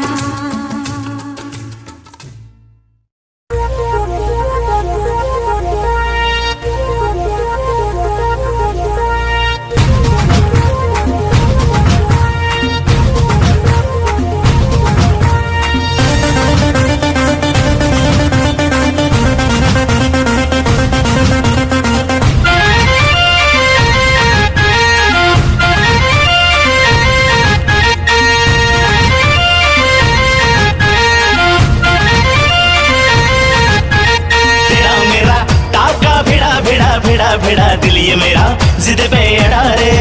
भिड़ा दिल ये मेरा जिद पे अड़ा रे।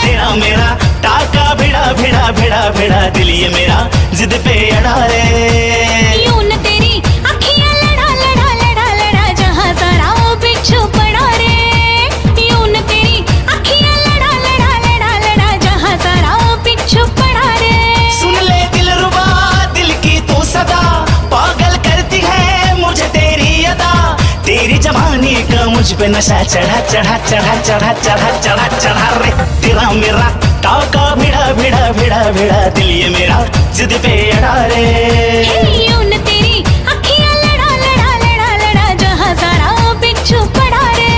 तेरा मेरा टाका भिड़ा दिल ये मेरा जिद पे अड़ा रे। यूं न तेरी अखियां लड़ा जहां सारा वो बिच्छू पड़ा रे। यूं न तेरी अखियां लड़ा जहां सारा वो बिच्छू पड़ा रे। सुन ले दिलरुबा दिल की तू सदा, पागल करती है मुझे तेरी अदा। तेरी जवानी का मुझ पे नशा चढ़ा रे। तेरा मेरा टाका भिड़ा दिल ये मेरा जिद पे अड़ा रे। यूं न तेरी अखियां लड़ा जहां सारा वो बिच्छू पड़ा रे।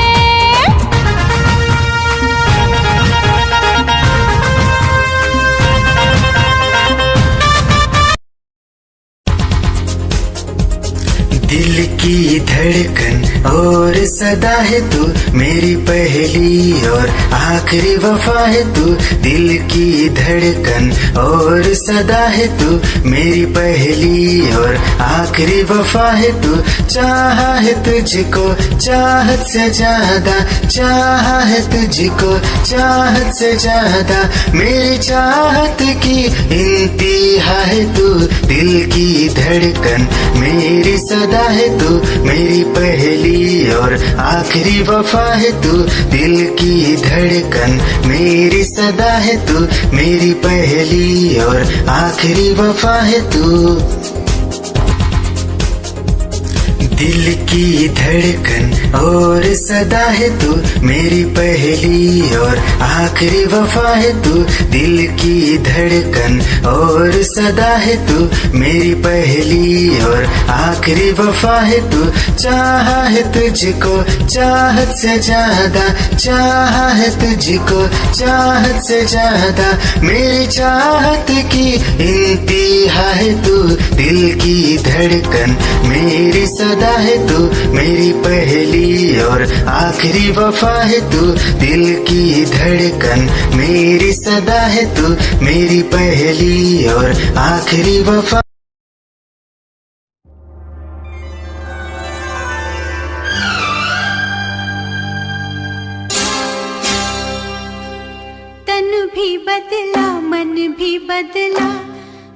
दिल की धड़कन और सदा है तू, मेरी पहली और आखिरी वफा है तू। दिल की धड़कन और सदा है तू, मेरी पहली और आखिरी वफा है तू। चाहा है तुझको चाहत से ज्यादा, चाहा है तुझको चाहत से ज्यादा। मेरी चाहत की इंतहा है तू, दिल की धड़कन मेरी सदा है तू। मेरी पहली और आखिरी वफा है तू। दिल की धड़कन मेरी सदा है तू, मेरी पहली और आखिरी वफा है तू। दिल की धड़कन और सदा है तू, मेरी पहली और आखिरी वफा है तू। दिल की धड़कन और सदा है तू, मेरी पहली और आखिरी वफा है तू। चाहा है तुझको चाहत से ज्यादा, चाहा है तुझको चाहत से ज्यादा, मेरी चाहत की इंतहा है तू। दिल की धड़कन मेरी सदा है तू, मेरी पहली और आखिरी वफा है तू। दिल की धड़कन मेरी सदा है तू, मेरी पहली और आखिरी वफा। तन भी बदला मन भी बदला,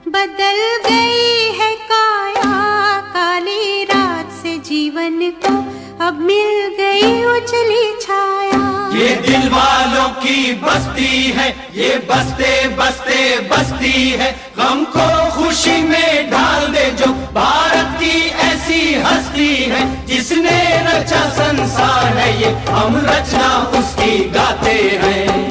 बदल गई है काया। काली रात से जीवन को अब मिल गई उजली छाया। ये दिल वालों की बस्ती है, ये बसते बसते बस्ती है। गम को खुशी में ढाल दे जो भारत की ऐसी हस्ती है। जिसने रचा संसार है ये, हम रचना उसकी गाते हैं।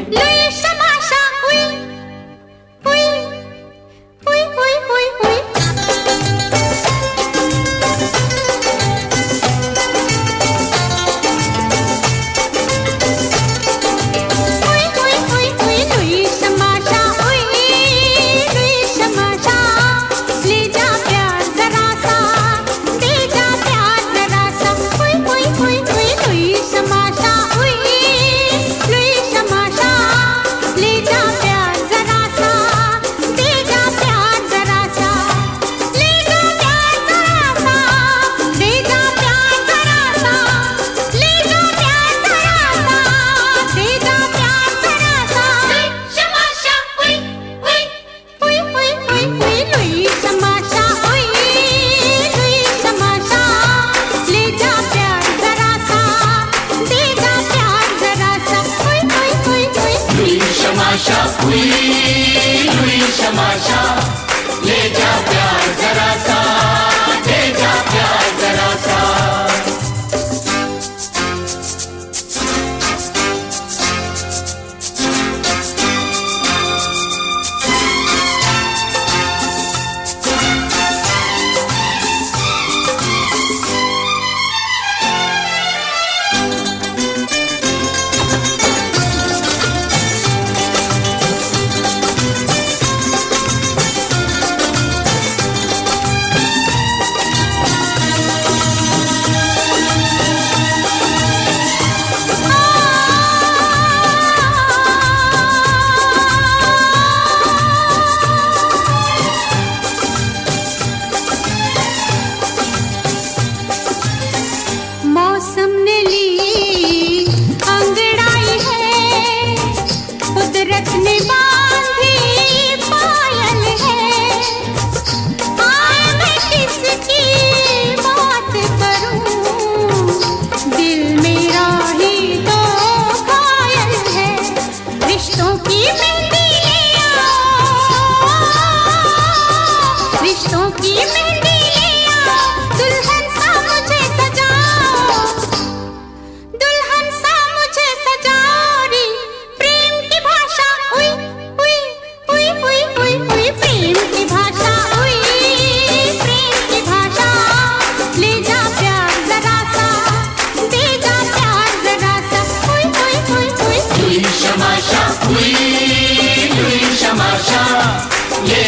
ले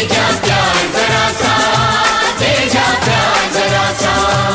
जा प्यार जरा सा, दे जा प्यार जरा सा।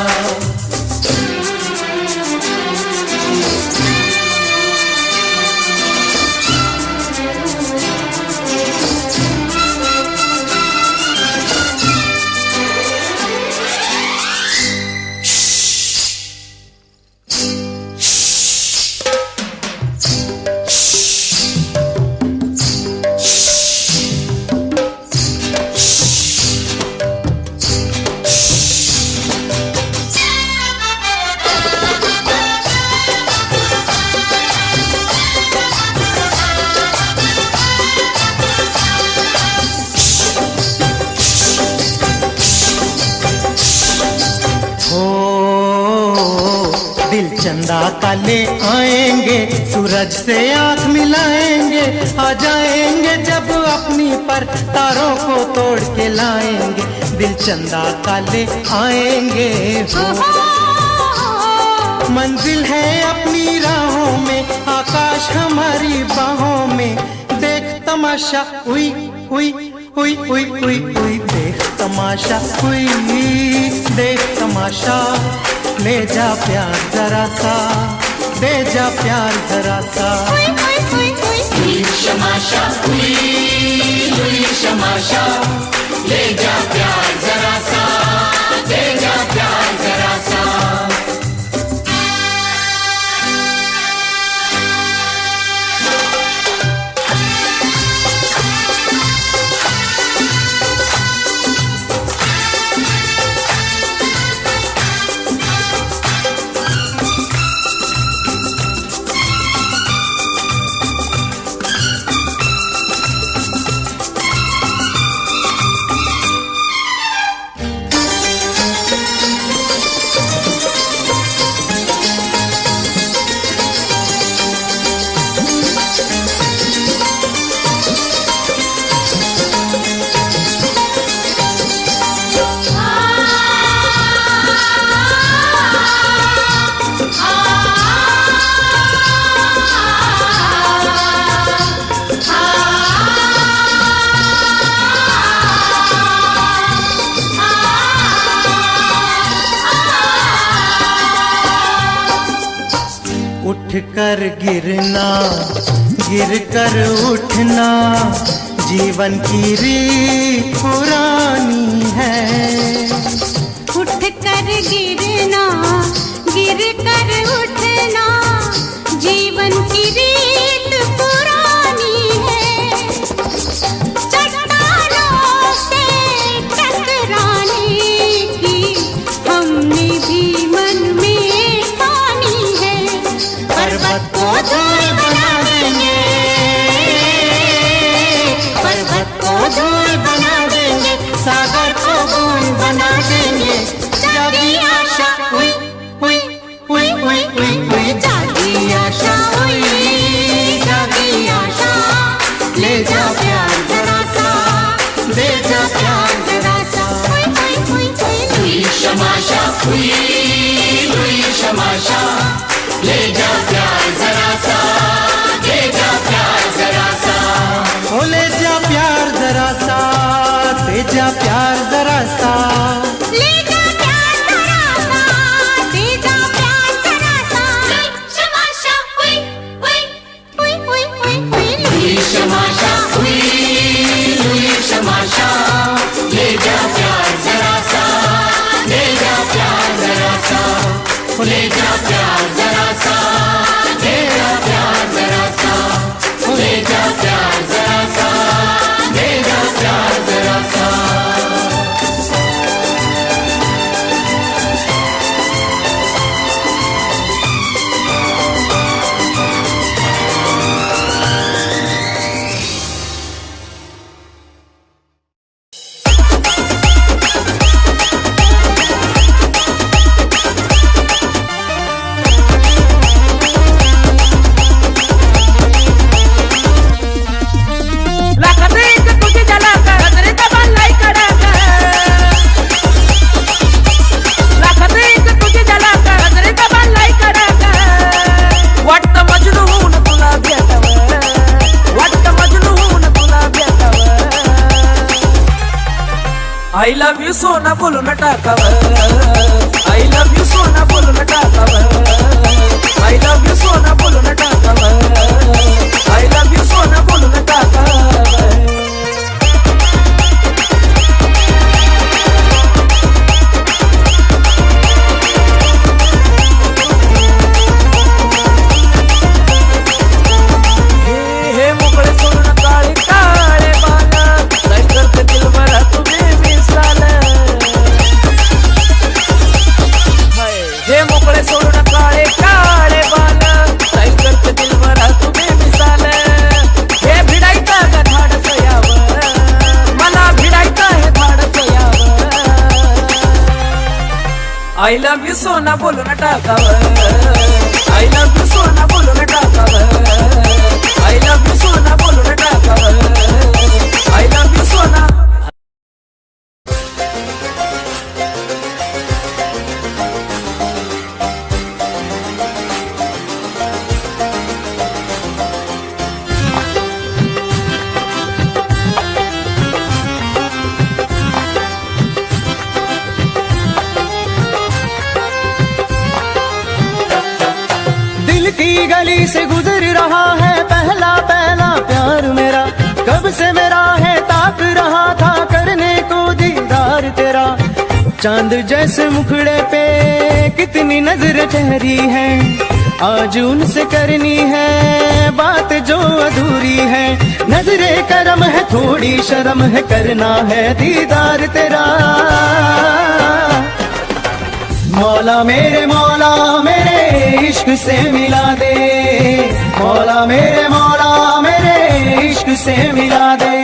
चंदा काले आएंगे, सूरज से आंख मिलाएंगे, आ जाएंगे जब अपनी पर तारों को तोड़ के लाएंगे, दिल चंदा काले आएंगे हो। मंजिल है अपनी राहों में, आकाश हमारी बाहों में, देख तमाशा उई उई उई उई उई उई, देख तमाशा उई, देख तमाशा, ले जा प्यार जरा सा, दे जा प्यार जरा सा। हुई शमाशा हुई शमाशा, ले जा प्यार जरा सा, दे जा प्यार जरा सा। उठ कर गिरना, गिर कर उठना, जीवन की रीत पुरानी है। उठ कर गिरना, गिर कर उठना, जीवन की रीत पुरानी है। चट्टानों से टकराने की हमने भी मन में ठानी है। पर्वत को धूल बना देंगे, पर्वत को धूल बना देंगे, सागर को बूंद बना देंगे। जागी आशा हुई हुई हुई हुई हुई हुई, जागी आशा हुई, जागी आशा, ले जा प्यार जरा सा, दे जा प्यार जरा सा। हुई शमाशा हुई शमाशा, ले जा प्यार जरा सा, दे जा प्यार जरा सा। ओ ले जा प्यार जरा सा, दे जा प्यार जरा सा, ले जा प्यार जरा सा, दे जा प्यार जरा सा। शमाशा हुई हुई हुई हुई हुई हुई, हुई शमाशा हुई शमाशा, ले जा प्यार जरा सा, ले जा प्यार जरा सा, ले जा प्यार जरा सा, दे जा प्यार जरा सा, ले जा प्यार जरा सा, दे जा प्यार जरा सा। I love you सोना बोलून टाकावं, I love you सोना बोलून टाकावं, I love you सोना बोलून टाकावं, I love you सोना बोलून टाकावं। हे मोकळे सोडून काळे काळे बाल, काय करते दिलबरा तुम्ही मिसाल। हे मोकळे सोडून काळे काळे बाल, काय करते दिलबरा तुम्ही मिसाल। हे भिडायचं का धाडस यावं, मला भिडायचं हे धाडस यावं। I love you सोना बोलून टाकावं, I love you सोना बोलून टाकावं I love you सोना बोलून टाकावं I love you सोना की गली से गुजर रहा है पहला पहला प्यार मेरा कब से मेरा है ताक रहा था करने को दीदार तेरा चांद जैसे मुखड़े पे कितनी नजर ठहरी है आज उनसे करनी है बात जो अधूरी है नजरे करम है थोड़ी शर्म है करना है दीदार तेरा मौला मेरे इश्क से मिला दे मौला मेरे इश्क से मिला दे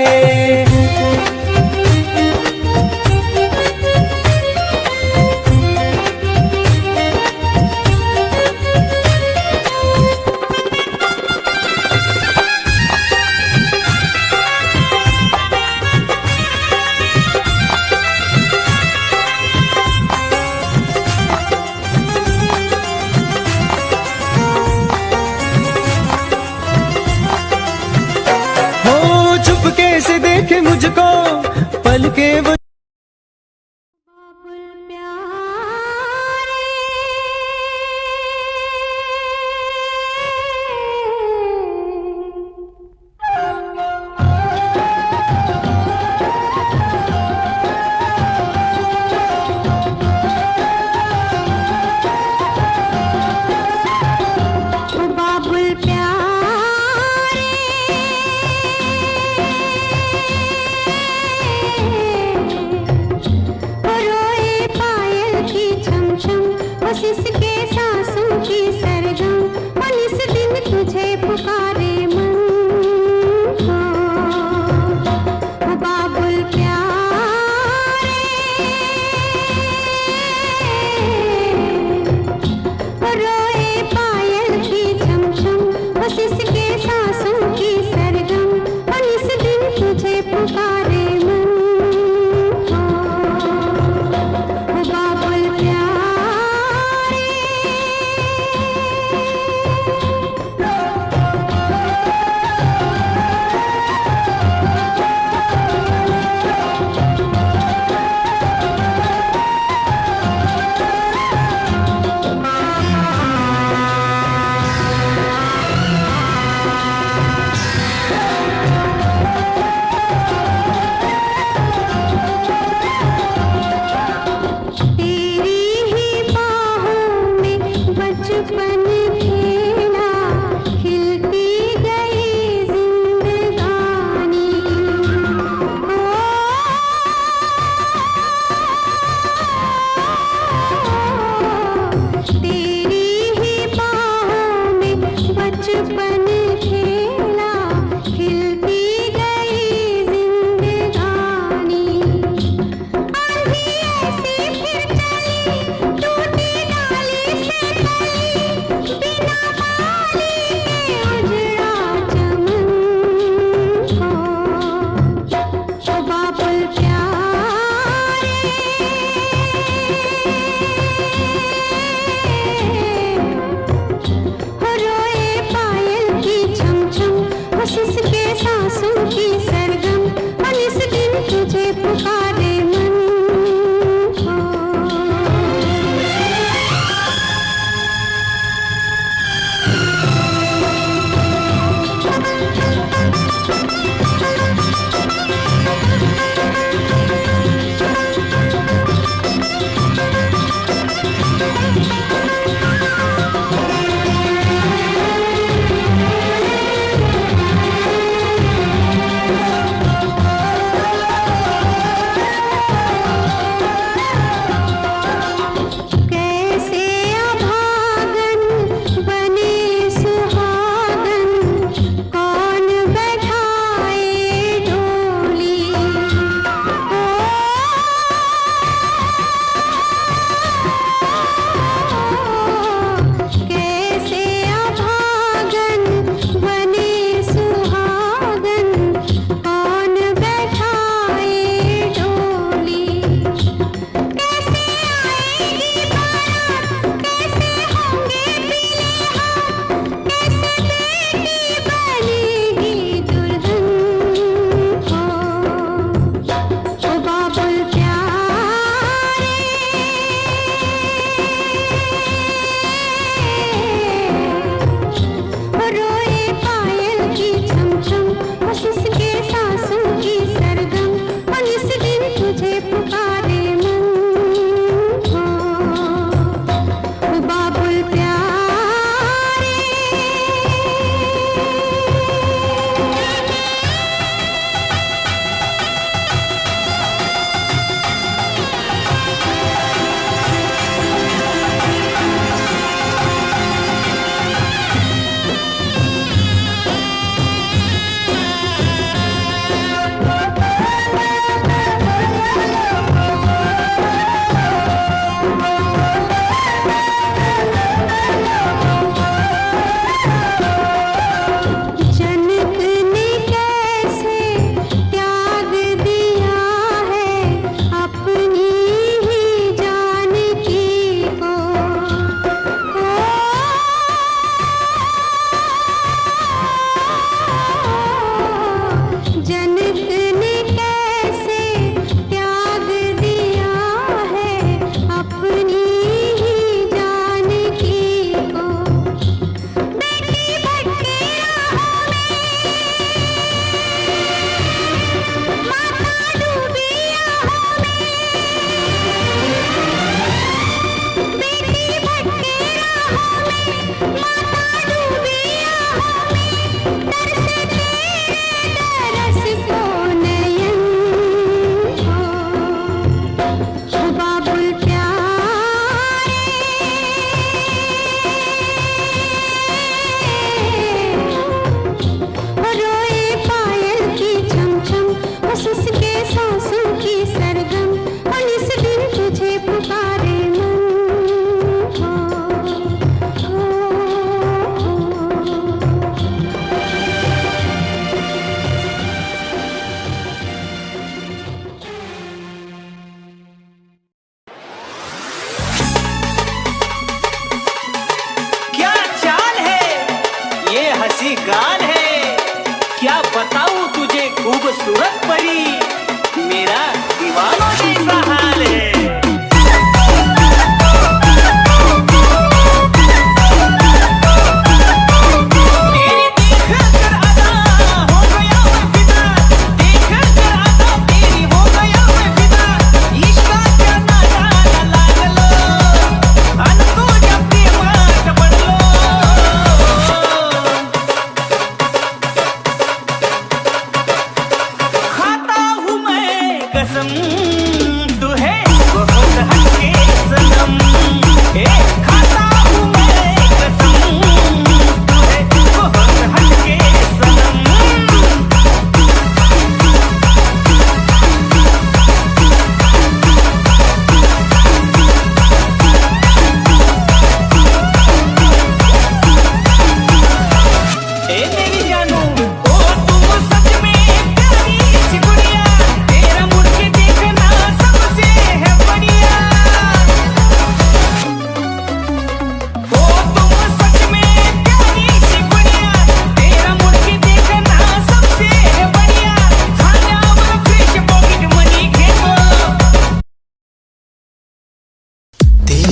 से देखे मुझको पल के वो इसके सांसों की सरगम और इस दिन तुझे पुकारे मन को बाबुल प्यारे रोए पायल की चमचम बस इसके सांसों की सरगम और इस दिन तुझे पुकारे मन को बाबुल प्यारे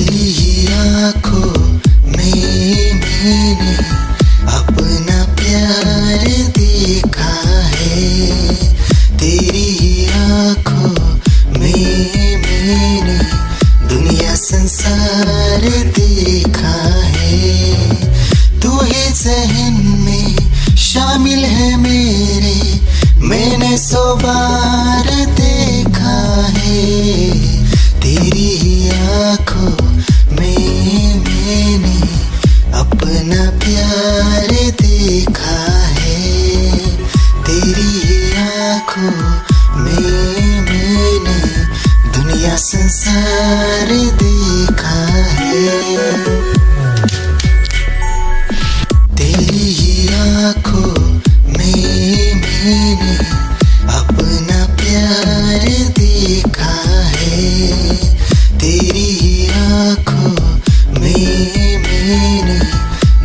तेरी ही आँखों में मैंने अपना प्यार देखा है। तेरी ही आँखों में मैंने दुनिया संसार देखा है। तू ही ज़हन में शामिल है मेरे, मैंने 100 बार देखा है। तेरी ही आँखों में मैंने अपना प्यार देखा है। तेरी ही आँखों में मैंने दुनिया संसार देखा है। तेरी ही आँखों में मैंने अपना प्यार देखा है। तेरी ही आँखों में मैंने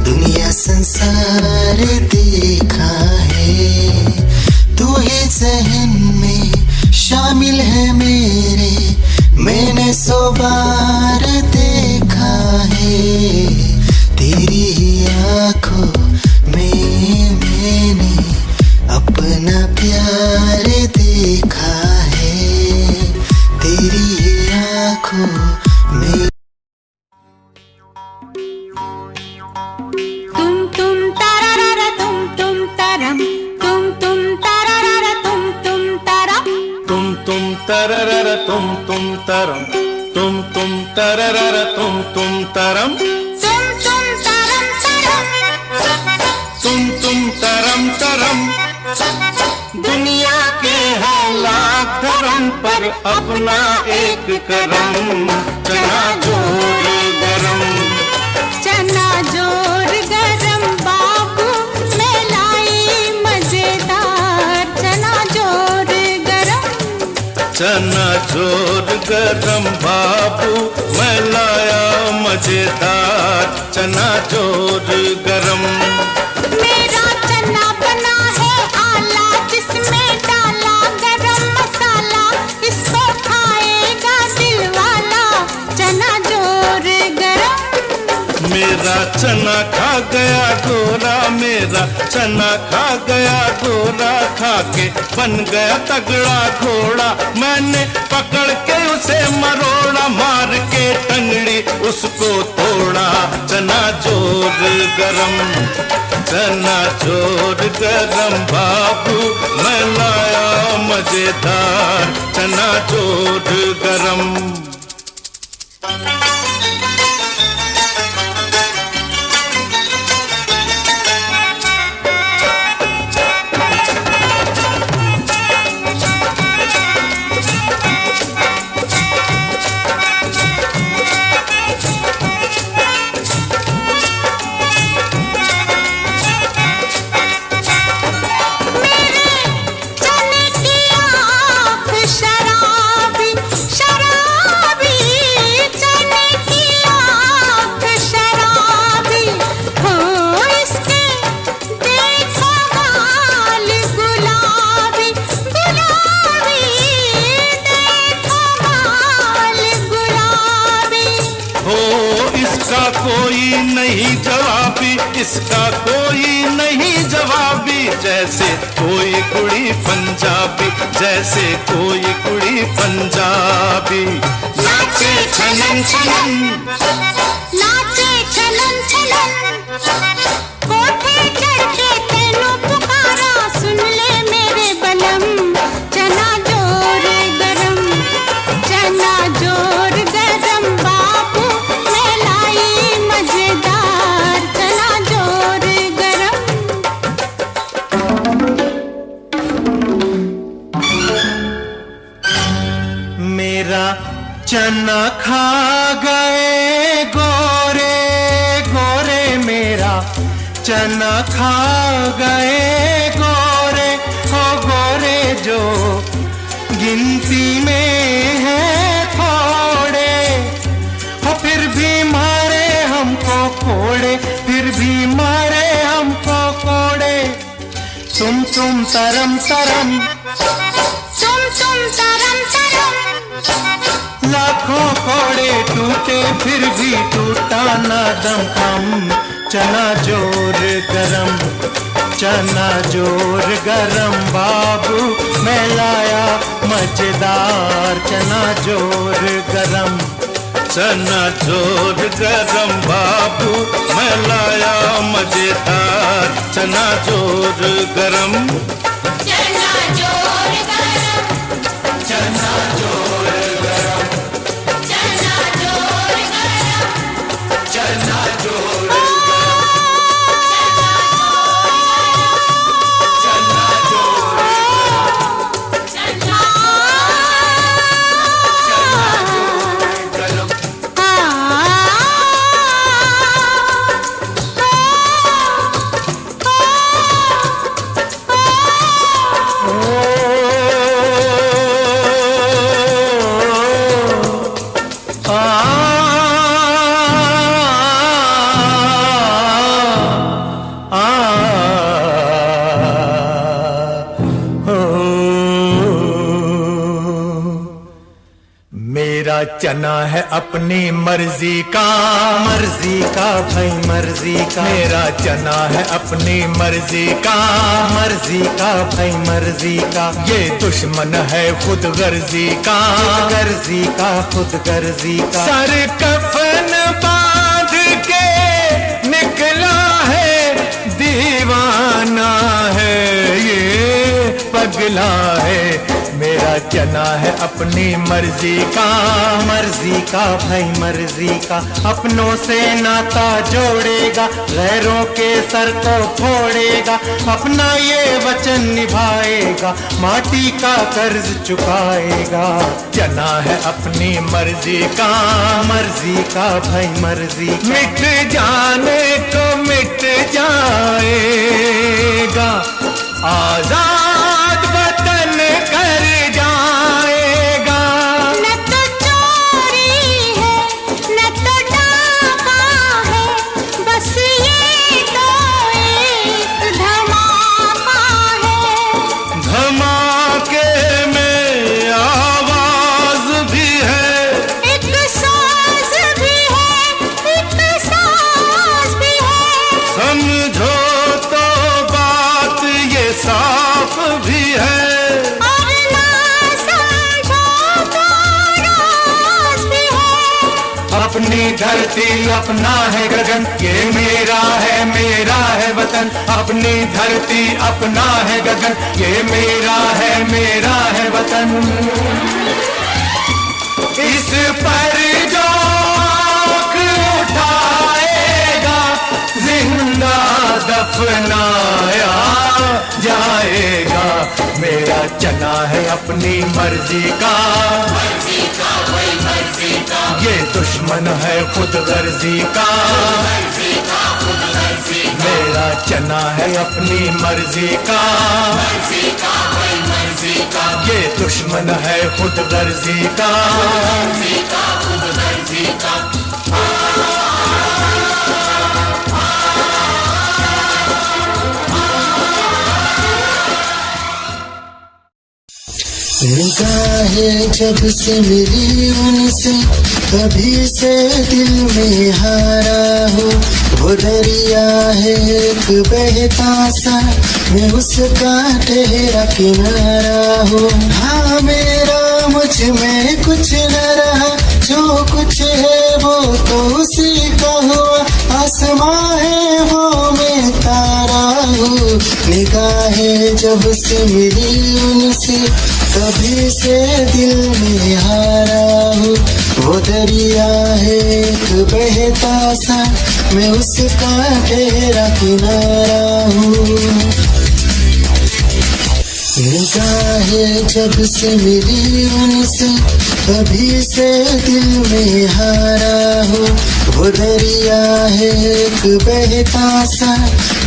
दुनिया संसार देखा है। तू ही ज़हन में शामिल है मेरे, मैंने 100 बार देखा है। तेरी ही आँखों में मैंने अपना प्यार देखा है। तेरी ही आँखों में तुम तारारा तुम तारम, तुम तारारा तुम तारम, तुम तररर तुम तरम, तुम तररर तुम तरम, तुम तरम तरम। दुनिया के है लाख धर्म पर अपना एक करम, चना जोर गरम, चना जोर गरम बाबू मैं लाई मजेदार, चना जोर गरम, चना जोर गरम बाबू मैं लाया मजेदार, चना जोर गरम। मेरा चना बना है आला जिसमें डाला गरम मसाला, इसको खाएगा दिल वाला, चना जोर गरम। मेरा चना खा गया गोरा, मेरा चना खा गया गोरा, खा के बन गया तगड़ा घोड़ा। मैंने पकड़ के उसे मरोड़ा, मार के टंगड़ी उसको तोड़ा, चना जोर गरम, चना जोर गरम बाबू मैं लाया मजेदार, चना जोर गरम। कोई नहीं जवाबी, इसका कोई नहीं जवाबी, जैसे कोई कुड़ी पंजाबी, जैसे कोई कुड़ी पंजाबी। नाचे छनन छनन, नाचे छनन छनन, कोठे चढ़ के तेनू पुकारा, सुन ले मेरे बलम, चना जोर गरम, चना जोर गरम बाबू मैं लाई मजेदार, चना जोर गरम। मेरा चना खा गए गोरे गोरे, मेरा चना खा गए गोरे, हो गोरे जो गिनती में है थोड़े, हो फिर भी मारे हमको कोड़े, फिर भी मारे हमको कोड़े। तुम तरम तरम, तुम तरम तरम, लाख लाखों कोड़े टूटे फिर भी टूटा ना दम। चना जोर गरम, चना जोर गरम बाबू मैं लाया मजेदार। चना जोर गरम, चना जोर गरम बाबू मैं लाया मजेदार। चना जोर गरम, चना जोर गरम, चना जोर गरम, चना जोर गरम, चना जोर चना है अपनी मर्जी का, मर्जी का भाई मर्जी का। मेरा चना है अपनी मर्जी का, मर्जी का भाई मर्जी का। ये दुश्मन है खुद गर्जी का, गर्जी का खुद गर्जी का। सर कफन बांध के निकला है दीवाना है ये पगला है। मेरा चना है अपनी मर्जी का, मर्जी का भाई मर्जी का। अपनों से नाता जोड़ेगा, गैरों के सर को फोड़ेगा। अपना ये वचन निभाएगा, माटी का कर्ज चुकाएगा। चना है अपनी मर्जी का, मर्जी का भाई मर्जी का। मिट जाने को मिट जाएगा, आजाद वतन कर जाएगा। न तो चोरी है न तो डाका है, बस ये तो एक धमाका है। धमाके में आवाज भी है, एक साज भी है, एक साज भी है। समझो तो बात ये साफ भी है। और ना समझो तो राज भी है। अपनी धरती अपना है गगन, ये मेरा है वतन। अपनी धरती अपना है गगन, ये मेरा है वतन। इस पर जो आँख उठाएगा, जिंदा दफनाया जाएगा। मेरा चना है अपनी मर्जी का, मर्जी का वही मर्जी का। ये दुश्मन है खुद गर्जी का, मर्जी का खुद मर्जी का। मेरा चना है अपनी मर्जी का, मर्जी का वही मर्जी का। ये दुश्मन है खुद गर्जी का। मर्जी का खुद मर्जी का। निगाहें जब से मिली उनसे, कभी से दिल में हारा हो। वो दरिया है एक बहता सा, मैं उसका ठहरा किनारा हो। हाँ मेरा मुझ में कुछ न रहा, जो कुछ है वो तो उसी का हुआ। आसमां है वो मैं तारा हूँ। निगाहें जब से मिली उनसे, कभी से दिल में हारा हूँ। वो दरिया है एक बहता सा, मैं उसका ठहरा किनारा हूँ। निगाहें जब से मिली उनसे, कभी से दिल में हारा हूँ। वो दरिया है एक बहता सा,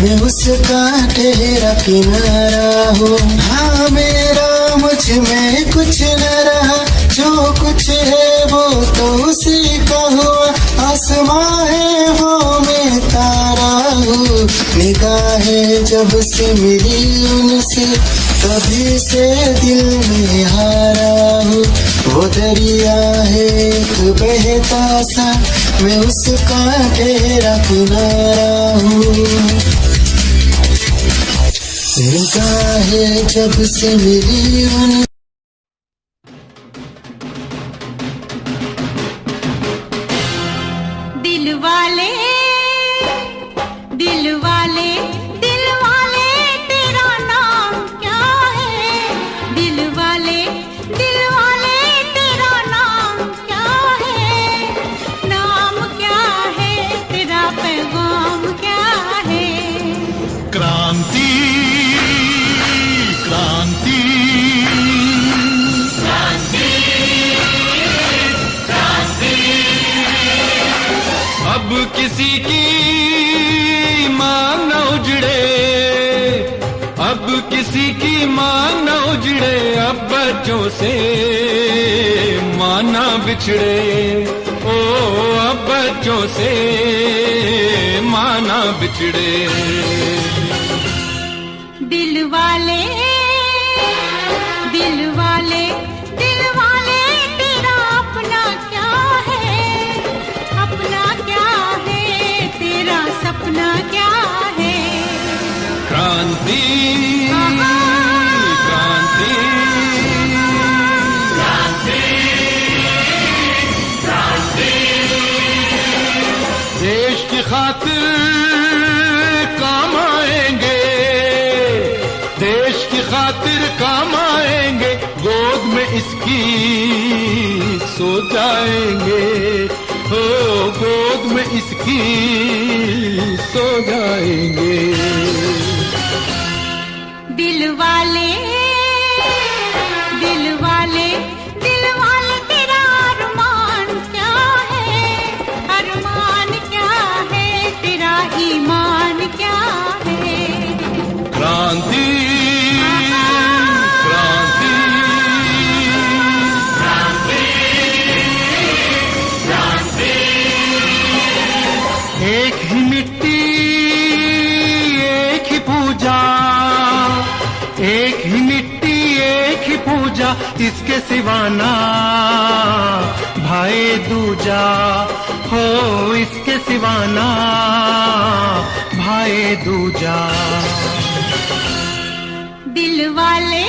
मैं उसका ठहरा किनारा हूँ। हाँ मेरा मुझ में कुछ न रहा, जो कुछ है वो तो उसी का हुआ। आसमां है वो मैं तारा हूँ। निगाहें जब से मिली उनसे, कभी से दिल में हारा हूँ। वो दरिया है एक बहता सा, मैं उसका तेरा किनारा हूँ। है जब से मेरी उन दिल वाले दिल वाले दिल वाले तेरा नाम क्या है? दिल वाले तेरा नाम क्या है? नाम क्या है तेरा, पैगाम क्या है? क्रांति क्रांति अब किसी की मांग न उजड़े, अब किसी की मांग न उजड़े, अब बच्चों से मां न बिछड़े। ओ अब बच्चों से मां न बिछड़े। दिल वाले तेरा अपना क्या है? अपना क्या है तेरा, सपना क्या है? क्रांति क्रांति देश की खातिर काम आएंगे, देश की खातिर काम आएंगे, गोद में इसकी सो जाएंगे। हो गोद में इसकी सो जाएंगे। दिल वाले तेरा अरमान क्या है? अरमान क्या है तेरा, ईमान क्या है? क्रांति क्रांति एक ही मिट्टी एक ही पूजा, एक ही मिट्टी एक ही पूजा, इसके सिवाना भाई दूजा। हो इसके सिवाना भाई दूजा। दिल वाले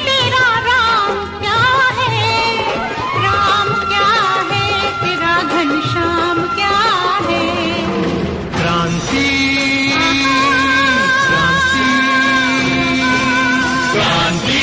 तेरा राम क्या है? राम क्या है तेरा, घनश्याम क्या है? क्रांति क्रांति क्रांति